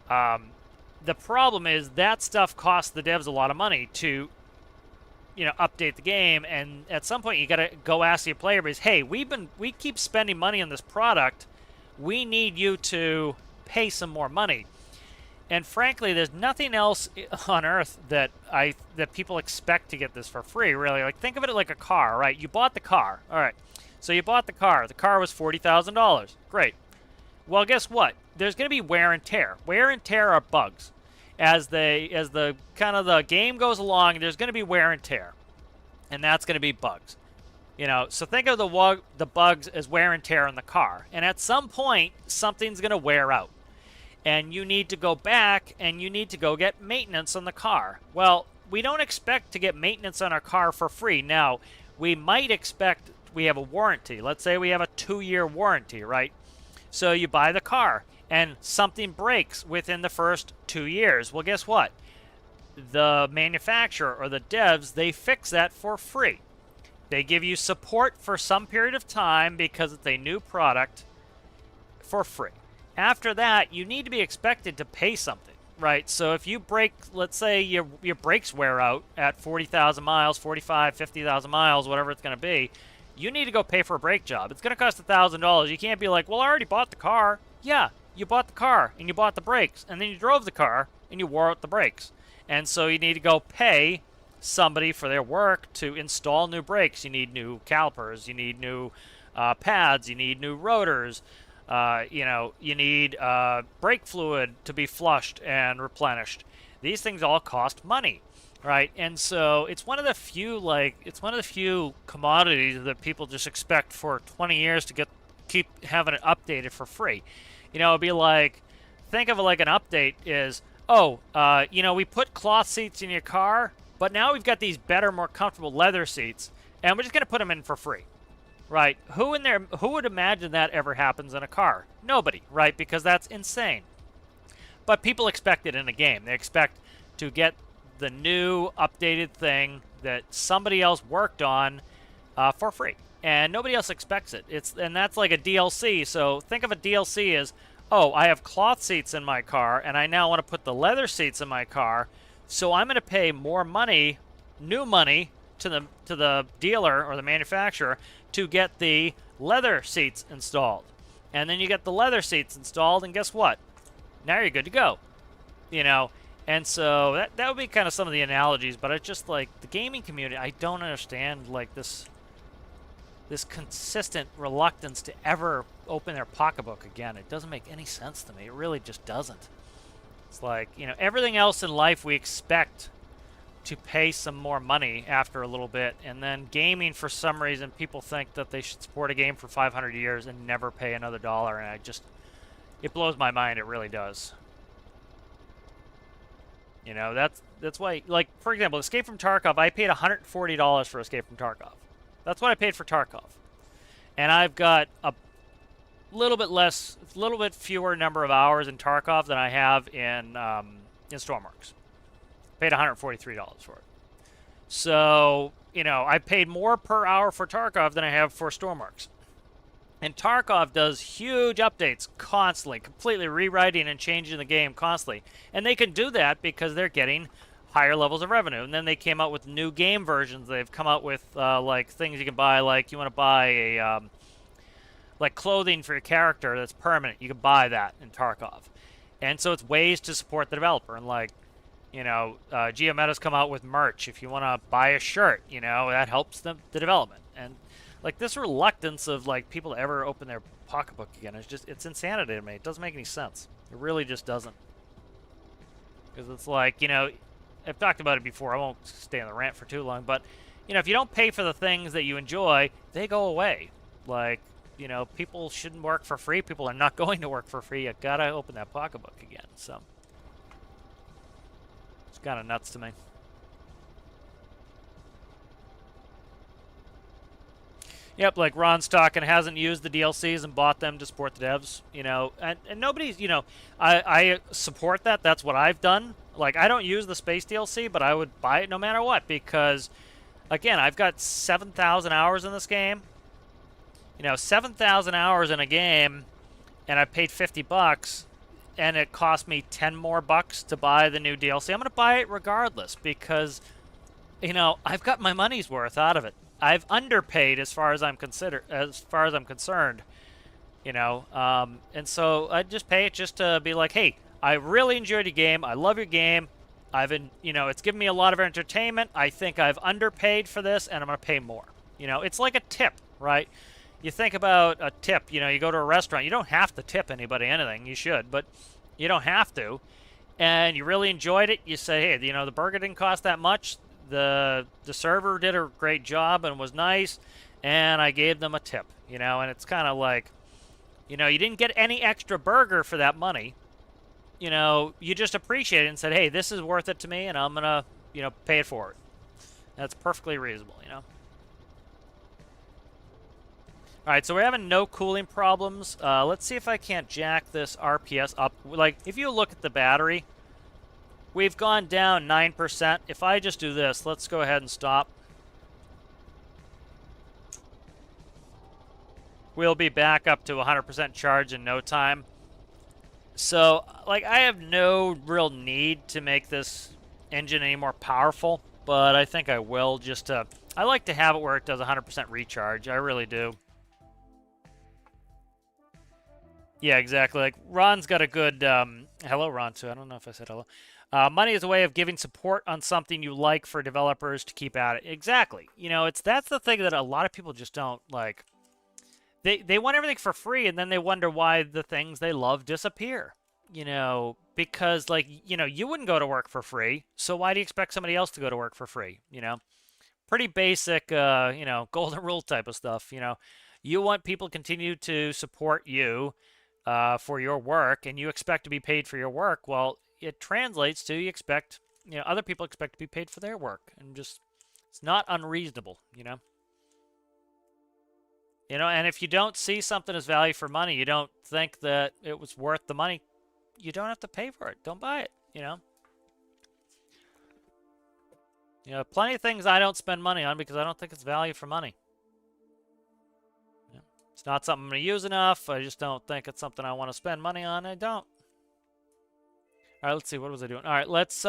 S1: The problem is that stuff costs the devs a lot of money to, update the game, and at some point you got to go ask your player base, hey, we keep spending money on this product. We need you to pay some more money. And frankly, there's nothing else on earth that people expect to get this for free, really. Like, think of it like a car, right? You bought the car. All right. So you bought the car. The car was $40,000. Great. Well, guess what? There's going to be wear and tear. Wear and tear are bugs. As the kind of the game goes along, there's going to be wear and tear. And that's going to be bugs. So think of the bugs as wear and tear in the car. And at some point, something's going to wear out. And you need to go back and you need to go get maintenance on the car. Well, we don't expect to get maintenance on our car for free. Now, we might expect we have a warranty. Let's say we have a 2-year warranty, right? So you buy the car and something breaks within the first 2 years. Well, guess what? The manufacturer or the devs, they fix that for free. They give you support for some period of time because it's a new product for free. After that, you need to be expected to pay something, right? So if you break, let's say your brakes wear out at 40,000 miles, 45, 50,000 miles, whatever it's going to be, you need to go pay for a brake job. It's going to cost $1,000. You can't be like, well, I already bought the car. Yeah, you bought the car and you bought the brakes, and then you drove the car and you wore out the brakes. And so you need to go pay somebody for their work to install new brakes. You need new calipers. You need new pads. You need new rotors. You need brake fluid to be flushed and replenished. These things all cost money, right? And so it's one of the few commodities that people just expect for 20 years to keep having it updated for free. It'd be like, think of it like an update is, we put cloth seats in your car, but now we've got these better, more comfortable leather seats, and we're just going to put them in for free. Right? Who would imagine that ever happens in a car? Nobody, right? Because that's insane. But people expect it in a game. They expect to get the new updated thing that somebody else worked on for free. And nobody else expects it. And that's like a DLC. So think of a DLC as, I have cloth seats in my car, and I now want to put the leather seats in my car, so I'm going to pay more money, new money, to the dealer or the manufacturer to get the leather seats installed. And then you get the leather seats installed, and guess what? Now you're good to go. And so that would be kind of some of the analogies, but it's just like the gaming community, I don't understand like this consistent reluctance to ever open their pocketbook again. It doesn't make any sense to me. It really just doesn't. It's like, everything else in life we expect to pay some more money after a little bit, and then gaming, for some reason, people think that they should support a game for 500 years and never pay another dollar, and it blows my mind. It really does. That's why, like, for example, Escape from Tarkov, I paid $140 for Escape from Tarkov. That's what I paid for Tarkov. And I've got a little bit fewer number of hours in Tarkov than I have in Stormworks. Paid $143 for it. So, I paid more per hour for Tarkov than I have for Stormworks. And Tarkov does huge updates constantly, completely rewriting and changing the game constantly. And they can do that because they're getting higher levels of revenue. And then they came out with new game versions. They've come out with like things you can buy, like you want to buy a like clothing for your character that's permanent. You can buy that in Tarkov. And so it's ways to support the developer. And like, Geometa's come out with merch. If you want to buy a shirt, that helps the development. And like this reluctance of like people to ever open their pocketbook again is it's insanity to me. It doesn't make any sense. It really just doesn't. Because it's like, I've talked about it before. I won't stay on the rant for too long. But, if you don't pay for the things that you enjoy, they go away. Like, people shouldn't work for free. People are not going to work for free. You gotta open that pocketbook again. So it's kind of nuts to me. Yep, like Ron's talking, hasn't used the DLCs and bought them to support the devs, and nobody's, I support that. That's what I've done. Like, I don't use the space DLC, but I would buy it no matter what, because, again, I've got 7,000 hours in this game. 7,000 hours in a game, and I paid $50. and it cost me 10 more bucks to buy the new DLC, I'm going to buy it regardless because, you know, I've got my money's worth out of it. I've underpaid as far as I'm concerned, you know, and so I just pay it just to be like, hey, I really enjoyed your game. I love your game. You know, it's given me a lot of entertainment. I think I've underpaid for this, and I'm going to pay more. You know, it's like a tip, right? You think about a tip, you know, you go to a restaurant, you don't have to tip anybody anything. You should, but you don't have to. And you really enjoyed it, you say, hey, you know, the burger didn't cost that much. The server did a great job and was nice, and I gave them a tip, you know, and it's kind of like, you know, you didn't get any extra burger for that money. You know, you just appreciated it and said, hey, this is worth it to me, and I'm going to, you know, pay it forward. That's perfectly reasonable, you know. All right, so we're having no cooling problems. Let's see if I can't jack this RPS up. Like, if you look at the battery, we've gone down 9%. If I just do this, let's go ahead and stop. We'll be back up to 100% charge in no time. So, like, I have no real need to make this engine any more powerful, but I think I will just to... I like to have it where it does 100% recharge. I really do. Yeah, exactly. Like, Ron's got a good... hello, Ron, too. I don't know if I said hello. Money is a way of giving support on something you like for developers to keep at it. Exactly. You know, that's the thing that a lot of people just don't, like... They want everything for free, and then they wonder why the things they love disappear. You know, because, like, you know, you wouldn't go to work for free, so why do you expect somebody else to go to work for free, you know? Pretty basic, you know, golden rule type of stuff, you know. You want people to continue to support you for your work, and you expect to be paid for your work. Well, it translates to you expect, you know, other people expect to be paid for their work, and just, it's not unreasonable, you know. You know, and if you don't see something as value for money, you don't think that it was worth the money, you don't have to pay for it. Don't buy it, you know. You know, plenty of things I don't spend money on because I don't think it's value for money. Yeah. It's not something I'm going to use enough. I just don't think it's something I want to spend money on. I don't. All right, let's see. What was I doing? All right, let's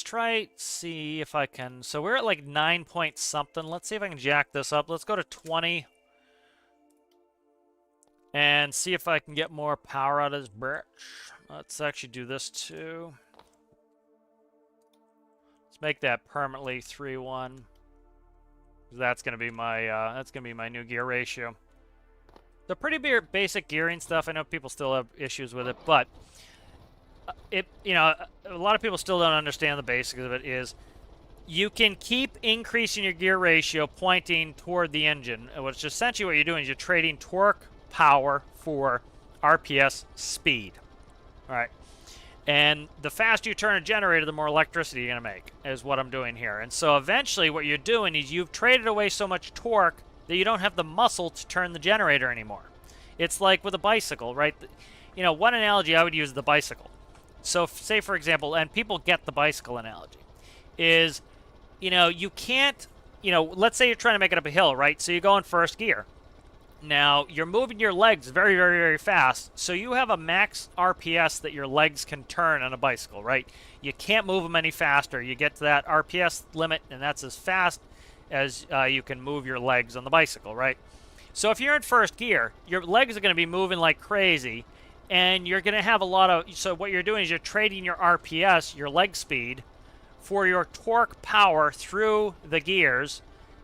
S1: try see if I can. So we're at like 9 point something. Let's see if I can jack this up. Let's go to 20. And see if I can get more power out of this bitch. Let's actually do this too. Let's make that permanently 3-1. That's gonna be my new gear ratio. The pretty basic gearing stuff. I know people still have issues with it, but you know, a lot of people still don't understand the basics of it. Is you can keep increasing your gear ratio pointing toward the engine, which essentially what you're doing is you're trading torque power for RPS speed. All right, and the faster you turn a generator, the more electricity you're gonna make, is what I'm doing here. And so eventually what you're doing is you've traded away so much torque that you don't have the muscle to turn the generator anymore. It's like with a bicycle, right? You know, one analogy I would use is the bicycle. So say, for example, and people get the bicycle analogy, is, you know, you can't, you know, let's say you're trying to make it up a hill, right? So you go in first gear. Now, you're moving your legs very, very, very fast, so you have a max RPS that your legs can turn on a bicycle, right? You can't move them any faster. You get to that RPS limit, and that's as fast as you can move your legs on the bicycle, right? So if you're in first gear, your legs are going to be moving like crazy, and you're going to have a lot of... So what you're doing is you're trading your RPS, your leg speed, for your torque power through the gears,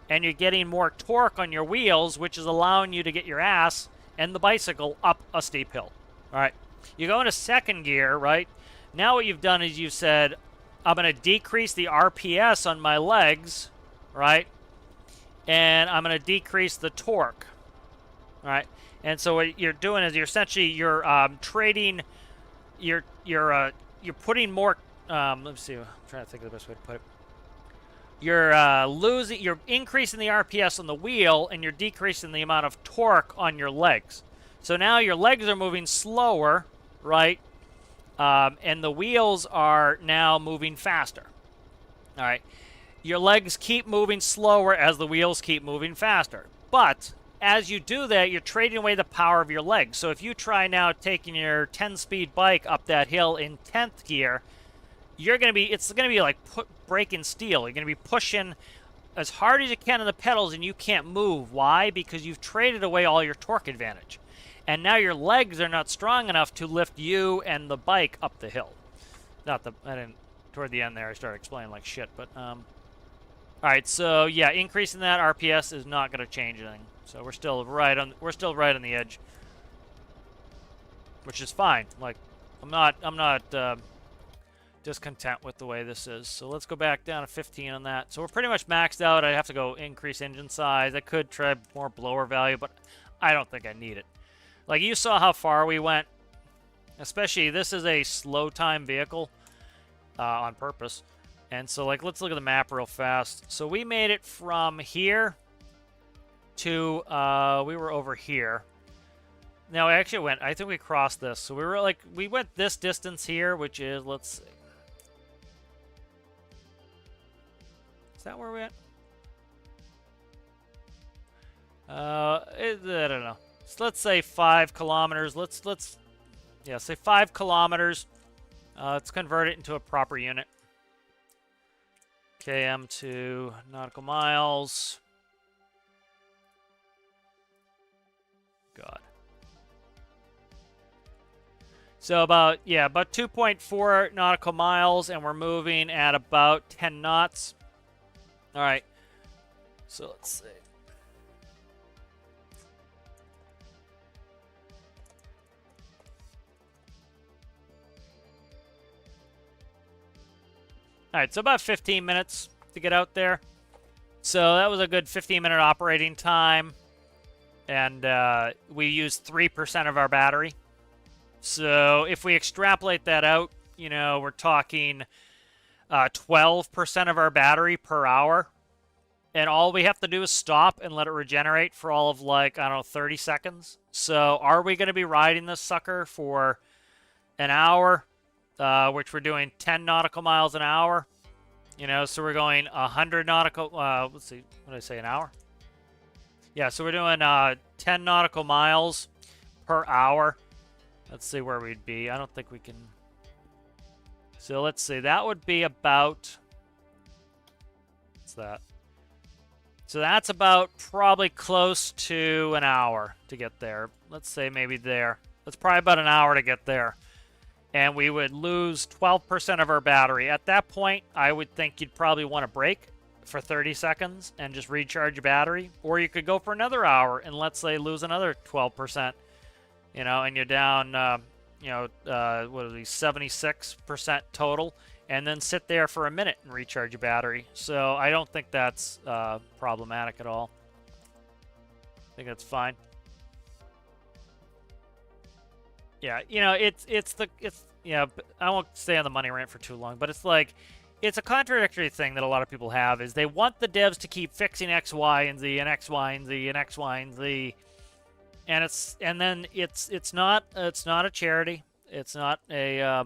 S1: and you're getting more torque on your wheels, which is allowing you to get your ass and the bicycle up a steep hill. All right. You go into second gear, right? Now what you've done is you've said, I'm going to decrease the RPS on my legs, right? And I'm going to decrease the torque, all right? And so what you're doing is you're essentially trading, you're putting more. Let me see. I'm trying to think of the best way to put it. You're increasing the RPS on the wheel, and you're decreasing the amount of torque on your legs. So now your legs are moving slower, right? And the wheels are now moving faster. All right. Your legs keep moving slower as the wheels keep moving faster. But as you do that, you're trading away the power of your legs. So if you try now taking your 10-speed bike up that hill in 10th gear, you're going to be, it's going to be like breaking steel. You're going to be pushing as hard as you can on the pedals, and you can't move. Why? Because you've traded away all your torque advantage. And now your legs are not strong enough to lift you and the bike up the hill. I didn't, toward the end there, I started explaining like shit, but, all right, so, yeah, increasing that RPS is not going to change anything. So we're still right on the edge, which is fine. Like, I'm not discontent with the way this is. So let's go back down to 15 on that. So we're pretty much maxed out. I have to go increase engine size. I could try more blower value, but I don't think I need it. Like, you saw how far we went. Especially, this is a slow time vehicle on purpose. And so, like, let's look at the map real fast. So we made it from here to, we were over here. Now, I actually went, I think we crossed this. So we were like, we went this distance here, which is, let's see. Is that where we went? I don't know. So let's say 5 kilometers. Yeah, say 5 kilometers. Let's convert it into a proper unit. km to nautical miles. God. So about 2.4 nautical miles, and we're moving at about 10 knots. All right. So let's see. All right, so about 15 minutes to get out there. So that was a good 15-minute operating time. And we used 3% of our battery. So if we extrapolate that out, you know, we're talking 12% of our battery per hour. And all we have to do is stop and let it regenerate for all of, like, I don't know, 30 seconds. So are we going to be riding this sucker for an hour? Which we're doing 10 nautical miles an hour. You know, so we're going 100 nautical, let's see, what did I say, an hour? Yeah, so we're doing 10 nautical miles per hour. Let's see where we'd be. I don't think we can. So let's see, that would be about, what's that? So that's about probably close to an hour to get there. Let's say maybe there. That's probably about an hour to get there. And we would lose 12% of our battery. At that point, I would think you'd probably want to brake for 30 seconds and just recharge your battery. Or you could go for another hour and, let's say, lose another 12%. You know, and you're down, what is it, 76% total. And then sit there for a minute and recharge your battery. So I don't think that's problematic at all. I think that's fine. Yeah, you know, I won't stay on the money rant for too long, but it's like, it's a contradictory thing that a lot of people have, is they want the devs to keep fixing X, Y, and Z, and X, Y, and Z, and X, Y, and Z, and then it's not a charity, it's not a,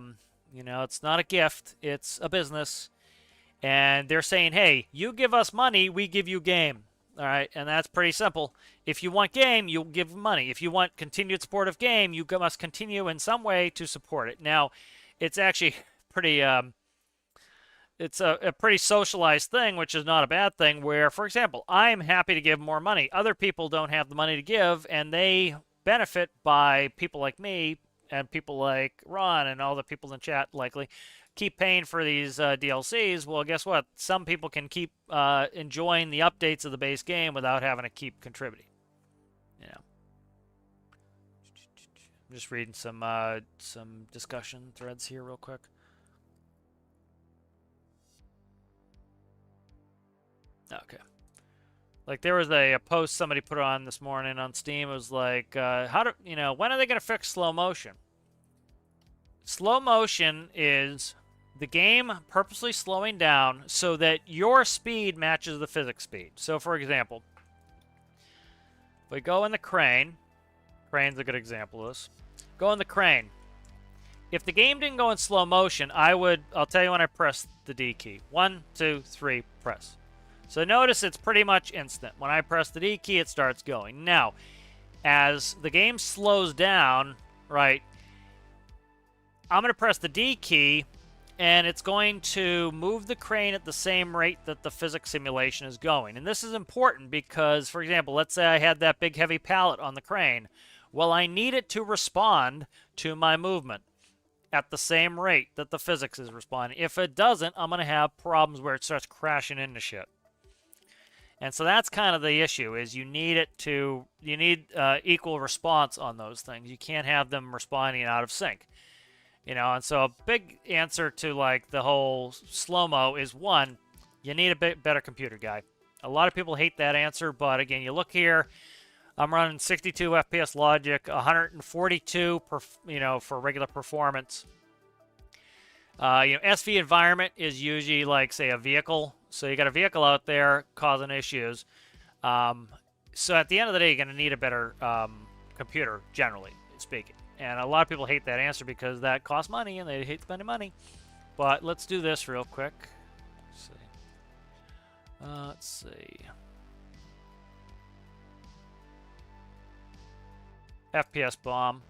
S1: it's not a gift, it's a business, and they're saying, hey, you give us money, we give you game. All right, and that's pretty simple. If you want game, you'll give money. If you want continued support of game, you must continue in some way to support it. Now, it's actually pretty, it's a pretty socialized thing, which is not a bad thing, where, for example, I'm happy to give more money. Other people don't have the money to give, and they benefit by people like me and people like Ron and all the people in chat likely keep paying for these DLCs. Well, guess what? Some people can keep enjoying the updates of the base game without having to keep contributing. You know. I'm just reading some discussion threads here real quick. Okay. Like, there was a post somebody put on this morning on Steam. It was like, when are they going to fix slow motion? Slow motion is the game purposely slowing down so that your speed matches the physics speed. So, for example, if we go in the crane's a good example of this. Go in the crane. If the game didn't go in slow motion, I'll tell you when I press the D key. 1, 2, 3, press. So notice it's pretty much instant. When I press the D key, it starts going. Now, as the game slows down, right, I'm going to press the D key, and it's going to move the crane at the same rate that the physics simulation is going. And this is important because, for example, let's say I had that big heavy pallet on the crane. Well, I need it to respond to my movement at the same rate that the physics is responding. If it doesn't, I'm going to have problems where it starts crashing into shit. And so that's kind of the issue, is you need equal response on those things. You can't have them responding out of sync. You know, and so a big answer to like the whole slow-mo is, one, you need a bit better computer guy. A lot of people hate that answer, but again, you look here, I'm running 62 FPS logic, 142 for regular performance. SV environment is usually like, say, a vehicle. So you got a vehicle out there causing issues. So at the end of the day, you're going to need a better computer, generally speaking. And a lot of people hate that answer because that costs money and they hate spending money. But let's do this real quick. Let's see. FPS bomb.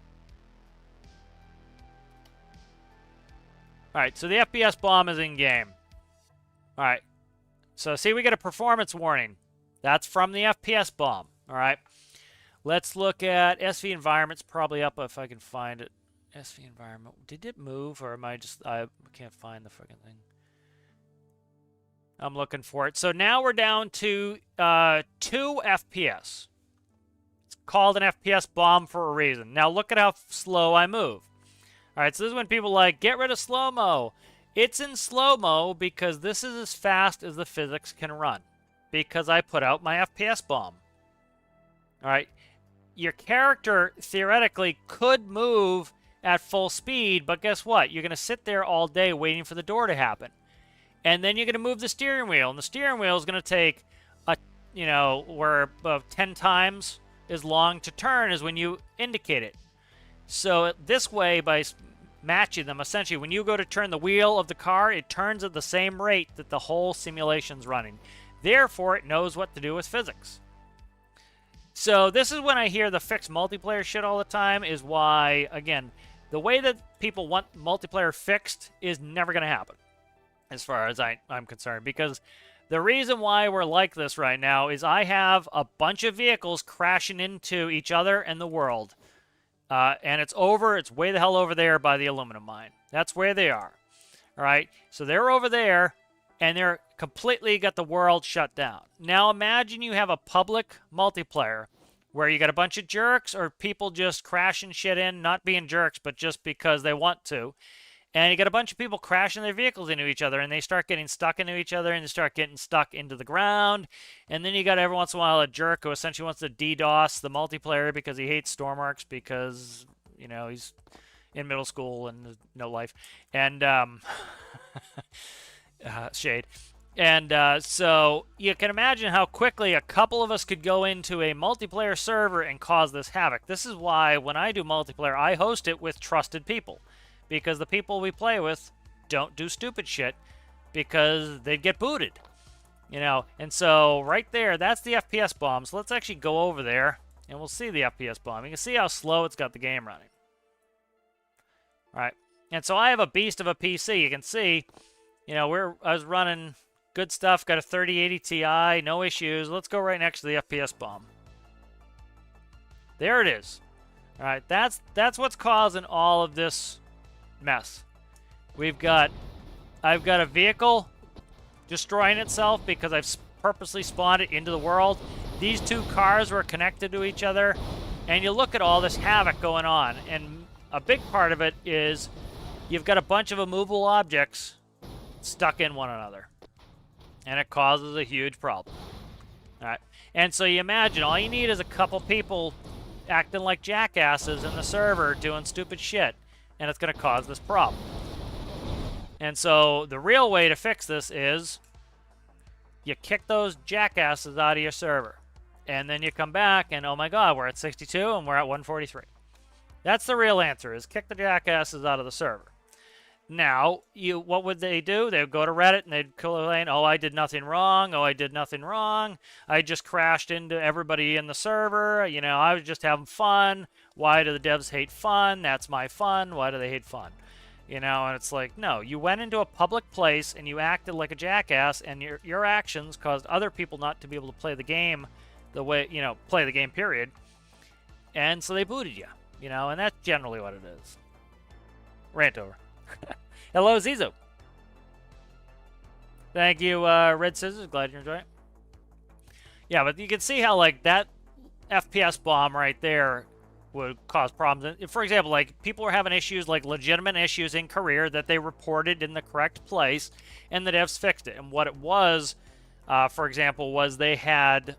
S1: Alright, so the FPS bomb is in game. Alright. So see, we get a performance warning. That's from the FPS bomb. Alright. Let's look at SV environment's probably up if I can find it. SV environment. Did it move, or am I just... I can't find the freaking thing. I'm looking for it. So now we're down to 2 FPS. It's called an FPS bomb for a reason. Now look at how slow I move. Alright, so this is when people like, get rid of slow-mo. It's in slow-mo because this is as fast as the physics can run. Because I put out my FPS bomb. Alright. Your character, theoretically, could move at full speed, but guess what? You're going to sit there all day waiting for the door to happen. And then you're going to move the steering wheel, and the steering wheel is going to take, where about 10 times as long to turn as when you indicate it. So this way, by matching them, essentially, when you go to turn the wheel of the car, it turns at the same rate that the whole simulation's running. Therefore, it knows what to do with physics. So this is when I hear the fixed multiplayer shit all the time, is why, again, the way that people want multiplayer fixed is never going to happen, as far as I'm concerned. Because the reason why we're like this right now is I have a bunch of vehicles crashing into each other and the world. And it's way the hell over there by the aluminum mine. That's where they are. All right? So they're over there, and they're completely got the world shut down. Now imagine you have a public multiplayer where you got a bunch of jerks or people just crashing shit in, not being jerks, but just because they want to. And you got a bunch of people crashing their vehicles into each other, and they start getting stuck into each other, and they start getting stuck into the ground. And then you got every once in a while a jerk who essentially wants to DDoS the multiplayer because he hates stormworks because, he's in middle school and there's no life. And, shade. And so you can imagine how quickly a couple of us could go into a multiplayer server and cause this havoc. This is why when I do multiplayer, I host it with trusted people. Because the people we play with don't do stupid shit because they'd get booted. And so right there, that's the FPS bomb. So let's actually go over there and we'll see the FPS bomb. You can see how slow it's got the game running. All right. And so I have a beast of a PC. You can see, I was running good stuff, got a 3080 Ti, no issues. Let's go right next to the FPS bomb. There it is. All right, that's what's causing all of this mess. I've got a vehicle destroying itself because I've purposely spawned it into the world. These two cars were connected to each other, and you look at all this havoc going on, and a big part of it is you've got a bunch of immovable objects stuck in one another, and it causes a huge problem. All right, and so you imagine all you need is a couple people acting like jackasses in the server doing stupid shit, and it's going to cause this problem. And so the real way to fix this is you kick those jackasses out of your server. And then you come back and, oh my god, we're at 62 and we're at 143. That's the real answer, is kick the jackasses out of the server. Now, what would they do? They would go to Reddit and they'd complain, "Oh, I did nothing wrong. Oh, I did nothing wrong. I just crashed into everybody in the server. You know, I was just having fun. Why do the devs hate fun? That's my fun. Why do they hate fun?" You know, and it's like, no, you went into a public place and you acted like a jackass, and your actions caused other people not to be able to play the game the way, you know, play the game, period. And so they booted you, you know, and that's generally what it is. Rant over. Hello, Zizo. Thank you, Red Scissors. Glad you enjoy it. Yeah, but you can see how, like, that FPS bomb right there would cause problems. For example, like, people were having issues, like legitimate issues in career that they reported in the correct place, and the devs fixed it. And what it was, for example, was they had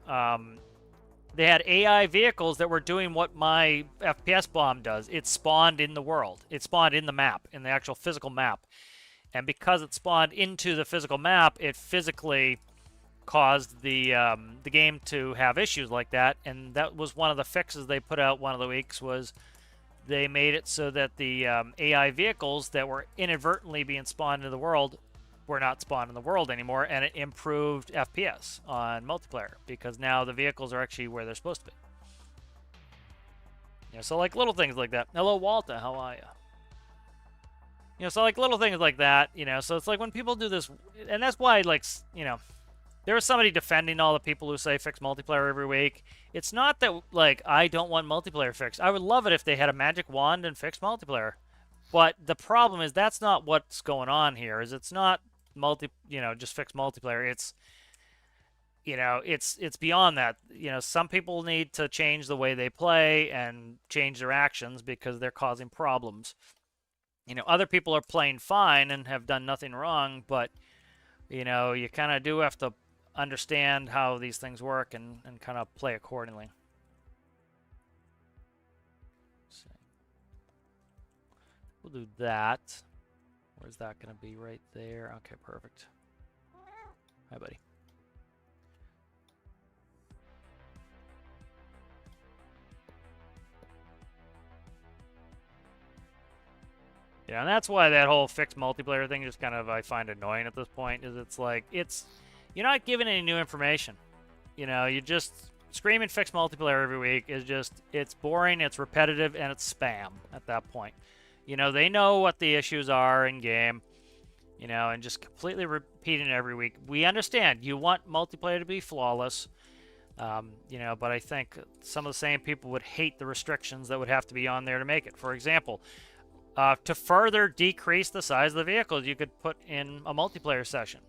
S1: AI vehicles that were doing what my FPS bomb does. It spawned in the world. It spawned in the map, in the actual physical map. And because it spawned into the physical map, it physically caused the game to have issues like that. And that was one of the fixes they put out one of the weeks, was they made it so that the AI vehicles that were inadvertently being spawned into the world were not spawned in the world anymore, and it improved FPS on multiplayer because now the vehicles are actually where they're supposed to be. You know, so like little things like that. Hello, Walter. How are you? You know, so like little things like that, you know, so it's like when people do this, and that's why, like, you know, there was somebody defending all the people who say fix multiplayer every week. It's not that, like, I don't want multiplayer fixed. I would love it if they had a magic wand and fixed multiplayer. But the problem is that's not what's going on here, is it's not just fix multiplayer. It's, you know, it's beyond that. You know, some people need to change the way they play and change their actions because they're causing problems. You know, other people are playing fine and have done nothing wrong, but, you know, you kind of do have to understand how these things work and kind of play accordingly. So we'll do that. Where's that going to be? Right there. Okay, perfect. Hi, buddy. Yeah, and that's why that whole fixed multiplayer thing just kind of, I find annoying at this point, is it's like, you're not giving any new information. You know, you just screaming fixed multiplayer every week is just, it's boring, it's repetitive, and it's spam at that point. You know, they know what the issues are in game, you know, and just completely repeating it every week. We understand you want multiplayer to be flawless, you know, but I think some of the same people would hate the restrictions that would have to be on there to make it. For example, to further decrease the size of the vehicles, you could put in a multiplayer session.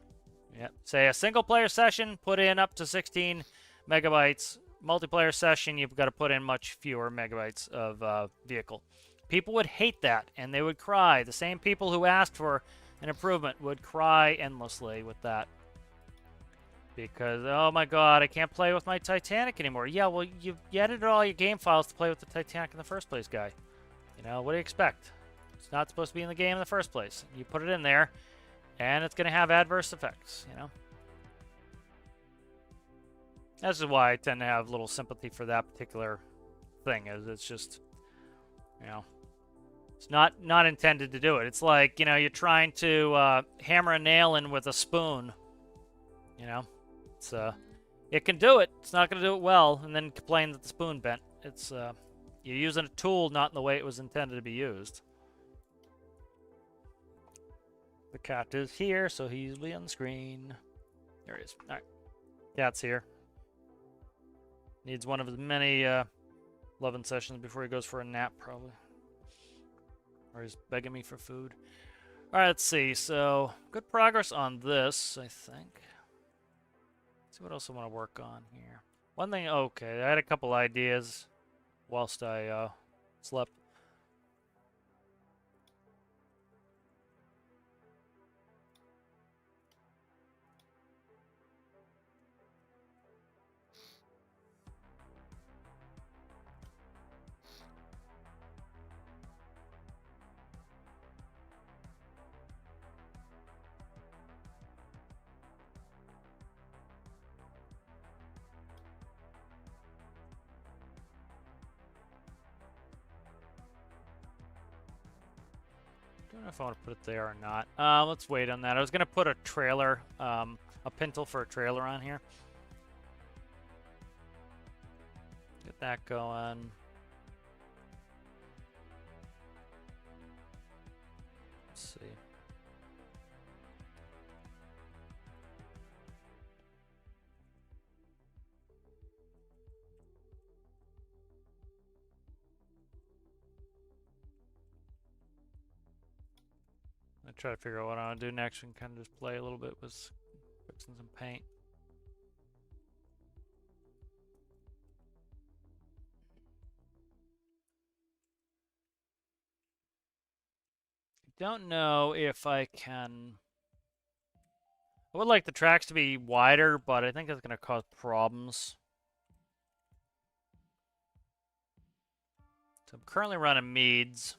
S1: Yep. Say a single player session, put in up to 16 megabytes. Multiplayer session, you've got to put in much fewer megabytes of vehicle. People would hate that, and they would cry. The same people who asked for an improvement would cry endlessly with that. Because, oh my god, I can't play with my Titanic anymore. Yeah, well, you edited all your game files to play with the Titanic in the first place, guy. You know, what do you expect? It's not supposed to be in the game in the first place. You put it in there, and it's going to have adverse effects, you know? This is why I tend to have little sympathy for that particular thing, is it's just, you know, it's not intended to do it. It's like, you know, you're trying to hammer a nail in with a spoon, you know? It's, it can do it. It's not going to do it well, and then complain that the spoon bent. It's, you're using a tool not in the way it was intended to be used. The cat is here, so he'll be on the screen. There he is. All right. Cat's here. Needs one of his many loving sessions before he goes for a nap, probably. Or he's begging me for food. All right, let's see. So, good progress on this, I think. Let's see what else I want to work on here. One thing, okay, I had a couple ideas whilst I slept. don't know if I want to put it there or not. Let's wait on that. I was going to put a trailer, a pintle for a trailer on here. Get that going. Let's see. I try to figure out what I want to do next and kind of just play a little bit with fixing some paint. Don't know if I can. I would like the tracks to be wider, but I think that's going to cause problems. So I'm currently running Meads.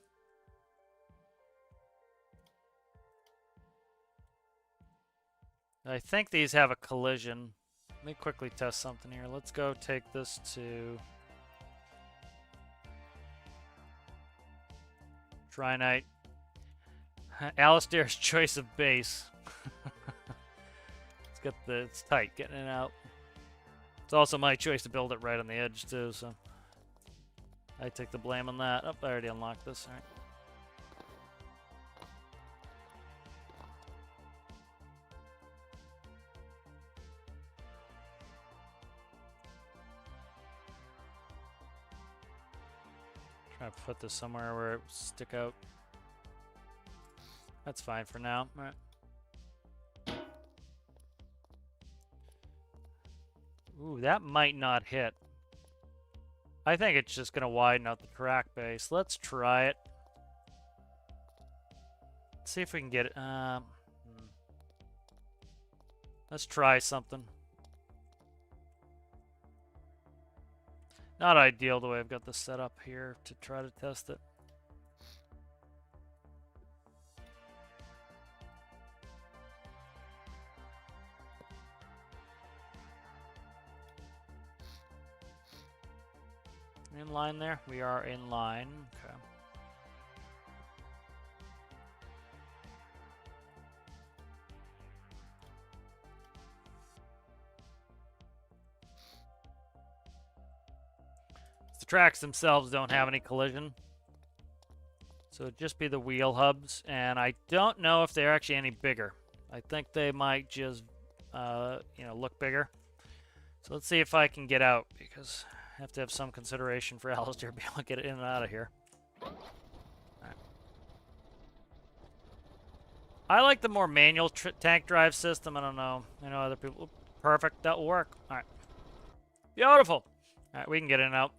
S1: I think these have a collision. Let me quickly test something here. Let's go take this to Trinite. Alistair's choice of base. It's tight getting it out. It's also my choice to build it right on the edge too, so I take the blame on that. Oh, I already unlocked this. All right. Try to put this somewhere where it will stick out. That's fine for now. All right. Ooh, that might not hit. I think it's just going to widen out the track base. Let's try it. Let's see if we can get it. Let's try something. Not ideal the way I've got this set up here to try to test it. In line there? We are in line. Okay. The tracks themselves don't have any collision. So it'd just be the wheel hubs. And I don't know if they're actually any bigger. I think they might just, look bigger. So let's see if I can get out, because I have to have some consideration for Alistair to be able to get in and out of here. Right. I like the more manual tank drive system. I don't know. I know other people. Perfect. That will work. All right. Beautiful. All right, we can get in and out.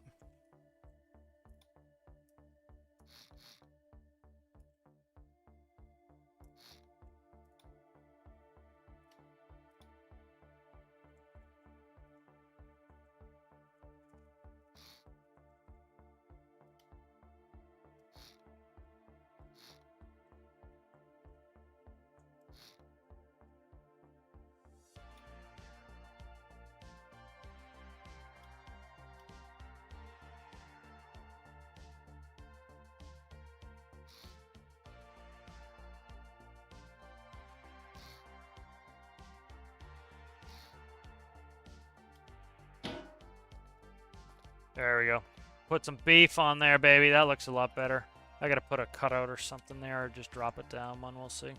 S1: There we go. Put some beef on there, baby. That looks a lot better. I gotta put a cutout or something there, or just drop it down one. We'll see.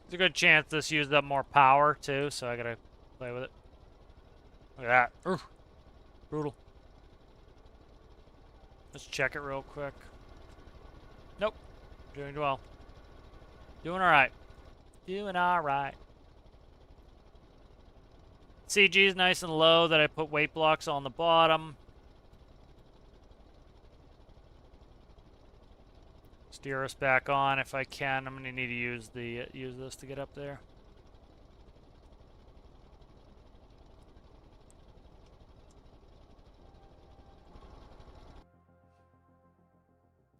S1: There's a good chance this used up more power, too, so I gotta play with it. Look at that. Oof. Brutal. Let's check it real quick. Nope. Doing well. Doing alright. Doing alright. CG is nice and low that I put weight blocks on the bottom. Steer us back on if I can. I'm gonna need to use this to get up there.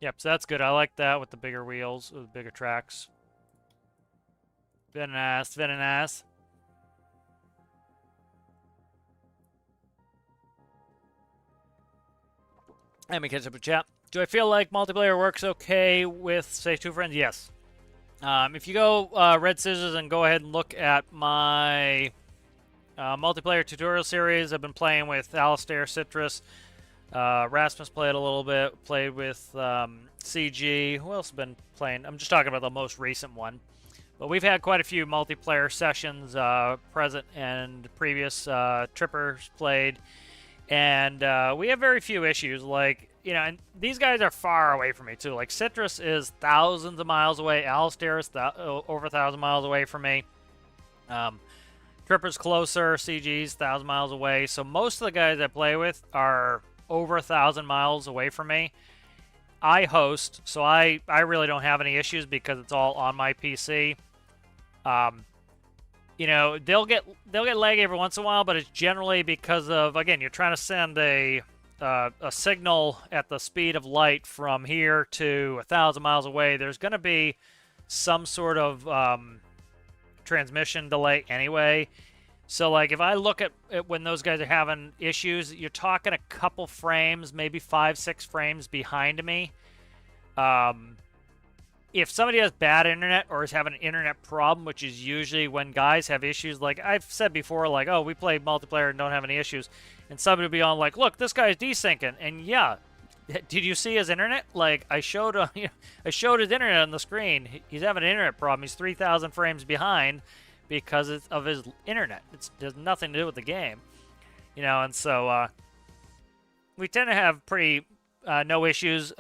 S1: Yep, so that's good. I like that with the bigger wheels, with the bigger tracks. Very nice, very nice. Let me catch up with chat. Do I feel like multiplayer works okay with, say, 2 friends? Yes. If you go Red Scissors and go ahead and look at my multiplayer tutorial series, I've been playing with Alistair, Citrus, Rasmus played a little bit, played with CG. Who else has been playing? I'm just talking about the most recent one. But we've had quite a few multiplayer sessions present and previous. Trippers played. And we have very few issues. Like, you know, and these guys are far away from me, too. Like, Citrus is thousands of miles away. Alistair is over 1,000 miles away from me. Tripper's closer. CG's 1,000 miles away. So most of the guys I play with are over 1,000 miles away from me. I host, so I really don't have any issues because it's all on my PC. You know, they'll get lag every once in a while, but it's generally because of, again, you're trying to send a signal at the speed of light from here to 1,000 miles away. There's going to be some sort of transmission delay anyway. So, like, if I look at when those guys are having issues, you're talking a couple frames, maybe 5-6 frames behind me. If somebody has bad internet or is having an internet problem, which is usually when guys have issues, like I've said before, like, oh, we play multiplayer and don't have any issues, and somebody will be on like, look, this guy's desyncing, and yeah, did you see his internet? Like, I showed I showed his internet on the screen. He's having an internet problem. He's 3,000 frames behind because of his internet. It has nothing to do with the game, you know. And so we tend to have pretty no issues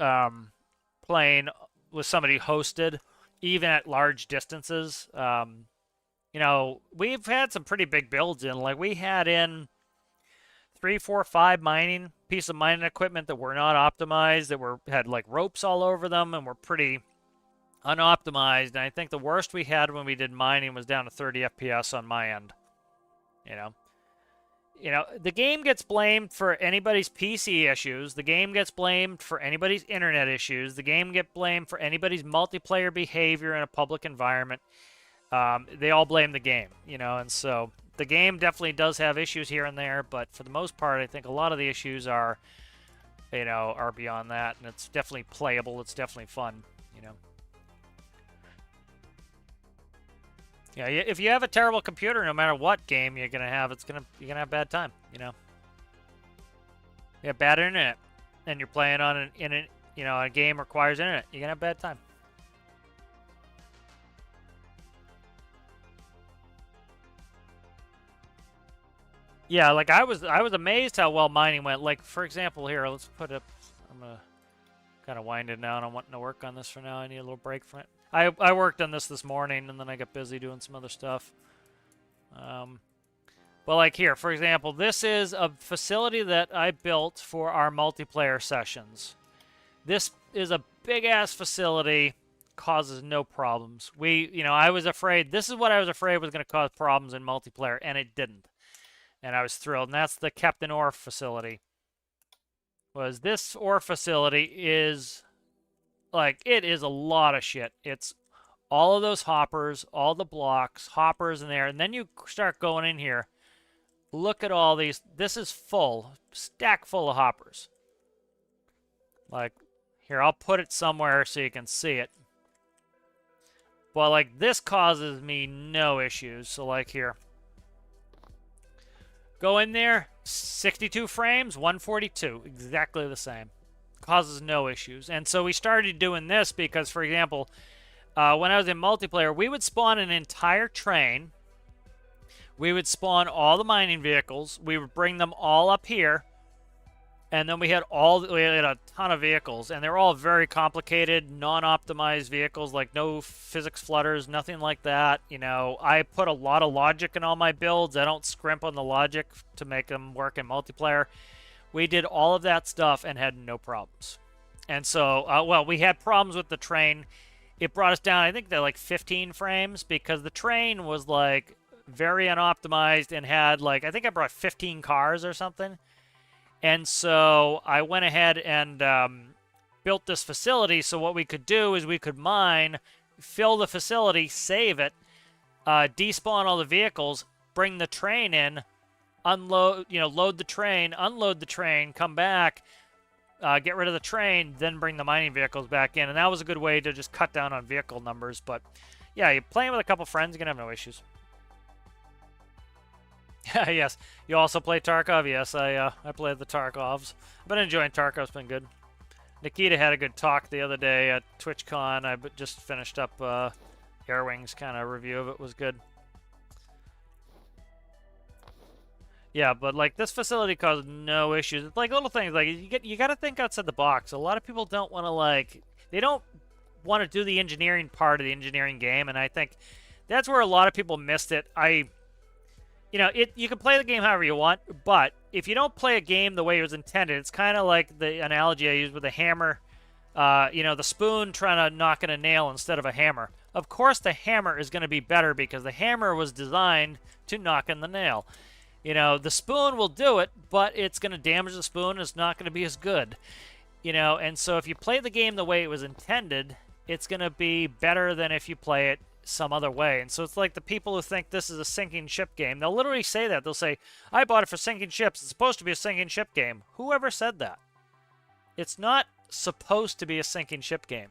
S1: playing with somebody hosted, even at large distances. You know, we've had some pretty big builds in. Like, we had in 3, 4, 5 piece of mining equipment that were not optimized, that had like ropes all over them and were pretty unoptimized. And I think the worst we had when we did mining was down to 30 FPS on my end. You know, the game gets blamed for anybody's PC issues. The game gets blamed for anybody's internet issues. The game gets blamed for anybody's multiplayer behavior in a public environment. They all blame the game, you know, and so the game definitely does have issues here and there, but for the most part, I think a lot of the issues are, you know, are beyond that, and it's definitely playable. It's definitely fun, you know. Yeah, if you have a terrible computer, no matter what game you're gonna have, you're gonna have a bad time. You know, you have bad internet, and you're playing on a game requires internet. You're gonna have a bad time. Yeah, like I was amazed how well mining went. Like, for example, here, let's put up. I'm gonna kind of wind it down. I'm wanting to work on this for now. I need a little break from it. I worked on this morning, and then I got busy doing some other stuff. Well, like here, for example, this is a facility that I built for our multiplayer sessions. This is a big-ass facility, causes no problems. I was afraid, this is what I was afraid was going to cause problems in multiplayer, and it didn't. And I was thrilled, and that's the Captain Ore facility. This ore facility is... like, it is a lot of shit. It's all of those hoppers, all the blocks, hoppers in there. And then you start going in here. Look at all these. This is full. Stack full of hoppers. Like, here, I'll put it somewhere so you can see it. Well, like, this causes me no issues. So, like, here. Go in there. 62 frames, 142. Exactly the same. Causes no issues. And so we started doing this because, for example, when I was in multiplayer, we would spawn an entire train. We would spawn all the mining vehicles. We would bring them all up here. And then we had a ton of vehicles. And they're all very complicated, non-optimized vehicles, like no physics flutters, nothing like that. You know, I put a lot of logic in all my builds. I don't scrimp on the logic to make them work in multiplayer. We did all of that stuff and had no problems. And so, well, we had problems with the train. It brought us down, I think, to like 15 frames because the train was like very unoptimized and had like, I think I brought 15 cars or something. And so I went ahead and built this facility. So what we could do is we could mine, fill the facility, save it, despawn all the vehicles, bring the train in, unload, load the train, unload the train, come back, get rid of the train, then bring the mining vehicles back in. And that was a good way to just cut down on vehicle numbers. But yeah, you're playing with a couple friends, you're going to have no issues. Yes, you also play Tarkov? Yes, I played the Tarkovs. I've been enjoying Tarkov, it's been good. Nikita had a good talk the other day at TwitchCon. I just finished up Airwings kind of review of it. Was good. Yeah, but like this facility caused no issues. It's like little things like you got to think outside the box. A lot of people don't want to they don't want to do the engineering part of the engineering game, and I think that's where a lot of people missed it. You can play the game however you want, but if you don't play a game the way it was intended, it's kind of like the analogy I used with a hammer. The spoon trying to knock in a nail instead of a hammer. Of course, the hammer is going to be better because the hammer was designed to knock in the nail. The spoon will do it, but it's going to damage the spoon and it's not going to be as good. And so if you play the game the way it was intended, it's going to be better than if you play it some other way. And so it's like the people who think this is a sinking ship game. They'll literally say that. They'll say, I bought it for sinking ships. It's supposed to be a sinking ship game. Whoever said that? It's not supposed to be a sinking ship game.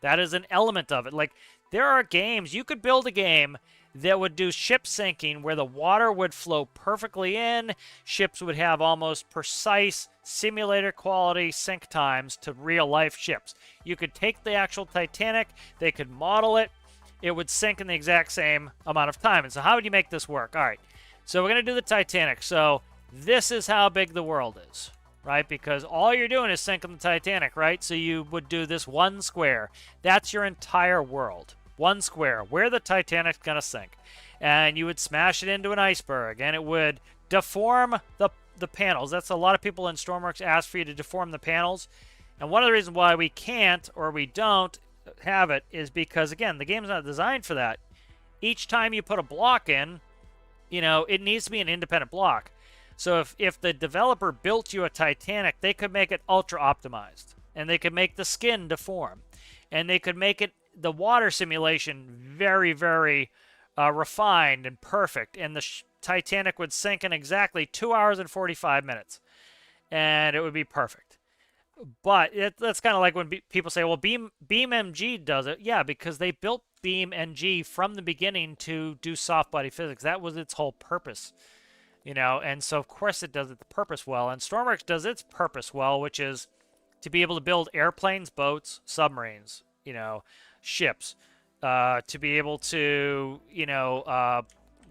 S1: That is an element of it. Like, there are games, you could build a game that would do ship sinking where the water would flow perfectly in, ships would have almost precise simulator quality sink times to real life ships. You could take the actual Titanic, they could model it, it would sink in the exact same amount of time. And so how would you make this work? All right, so we're going to do the Titanic. So this is how big the world is, right? Because all you're doing is sinking the Titanic, right? So you would do this one square. That's your entire world. One square, where the Titanic's going to sink. And you would smash it into an iceberg, and it would deform the panels. That's a lot of people in stormworks ask for you to deform the panels. And one of the reasons why we can't or we don't have it is because, again, the game's not designed for that. Each time you put a block in, it needs to be an independent block. So if the developer built you a Titanic, they could make it ultra optimized, and they could make the skin deform, and they could make it the water simulation very, very refined and perfect, and the Titanic would sink in exactly 2 hours and 45 minutes, and it would be perfect. But that's kind of like when people say, well, BeamNG does it. Yeah, because they built BeamNG from the beginning to do soft body physics. That was its whole purpose, and so of course it does its purpose well. And Stormworks does its purpose well, which is to be able to build airplanes, boats, submarines, ships, to be able to,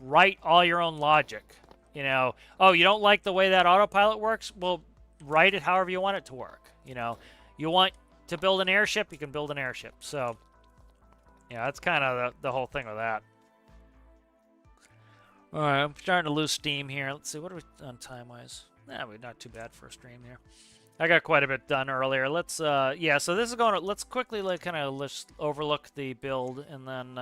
S1: write all your own logic. Oh, you don't like the way that autopilot works? Well, write it however you want it to work. You want to build an airship, you can build an airship. So, yeah, that's kind of the whole thing with that. All right, I'm starting to lose steam here. Let's see, what are we on time-wise? We're not too bad for a stream here. I got quite a bit done earlier. Let's, so this is going to, let's quickly let's overlook the build, and then,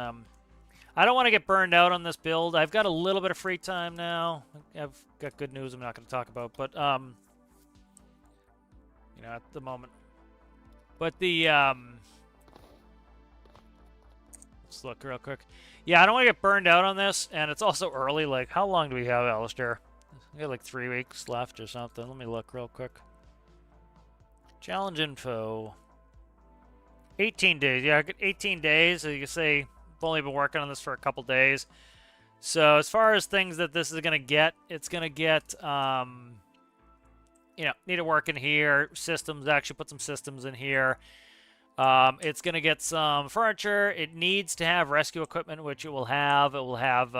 S1: I don't want to get burned out on this build. I've got a little bit of free time now. I've got good news I'm not going to talk about, but, at the moment. But the, let's look real quick. Yeah, I don't want to get burned out on this, and it's also early. Like, how long do we have, Alistair? We got like 3 weeks left or something. Let me look real quick. Challenge info. 18 days. Yeah, I got 18 days. So you can say I've only been working on this for a couple days. So as far as things that this is going to get, it's going to get, need to work in here. Systems, actually put some systems in here. It's going to get some furniture. It needs to have rescue equipment, which it will have. It will have,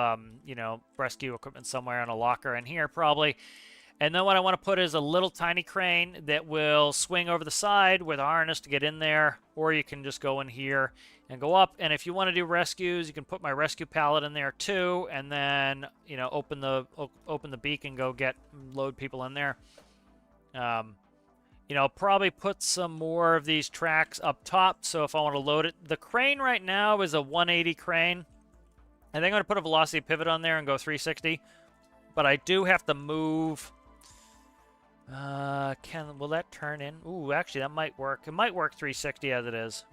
S1: rescue equipment somewhere in a locker in here probably. And then what I want to put is a little tiny crane that will swing over the side with a harness to get in there, or you can just go in here and go up. And if you want to do rescues, you can put my rescue pallet in there too, and then open the beak and go load people in there. Probably put some more of these tracks up top. So if I want to load it, the crane right now is a 180 crane. I think I'm going to put a velocity pivot on there and go 360. But I do have to move. Will that turn in? Ooh, actually, that might work. It might work 360 as it is.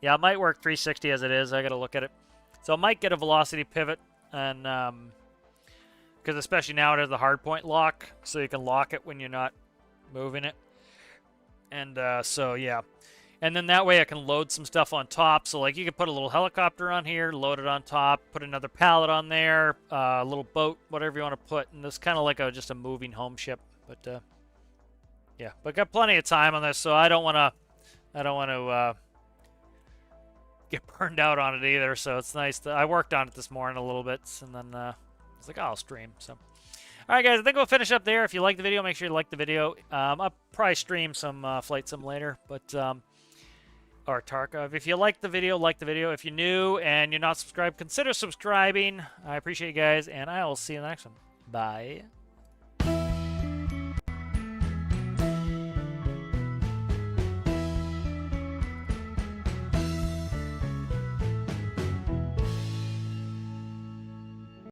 S1: Yeah, it might work 360 as it is. I got to look at it. So I might get a velocity pivot, and because especially now it has the hardpoint lock, so you can lock it when you're not moving it. And so yeah, and then that way I can load some stuff on top. So like you could put a little helicopter on here, load it on top, put another pallet on there, a little boat, whatever you want to put, and it's kind of like just a moving home ship. But yeah, but got plenty of time on this, so I don't want to get burned out on it either. So it's nice. I worked on it this morning a little bit, and then I was like, oh, I'll stream. So. All right, guys, I think we'll finish up there. If you like the video, make sure you like the video. I'll probably stream some Flight Sim later, but or Tarkov. If you like the video, like the video. If you're new and you're not subscribed, consider subscribing. I appreciate you guys, and I will see you in the next one. Bye.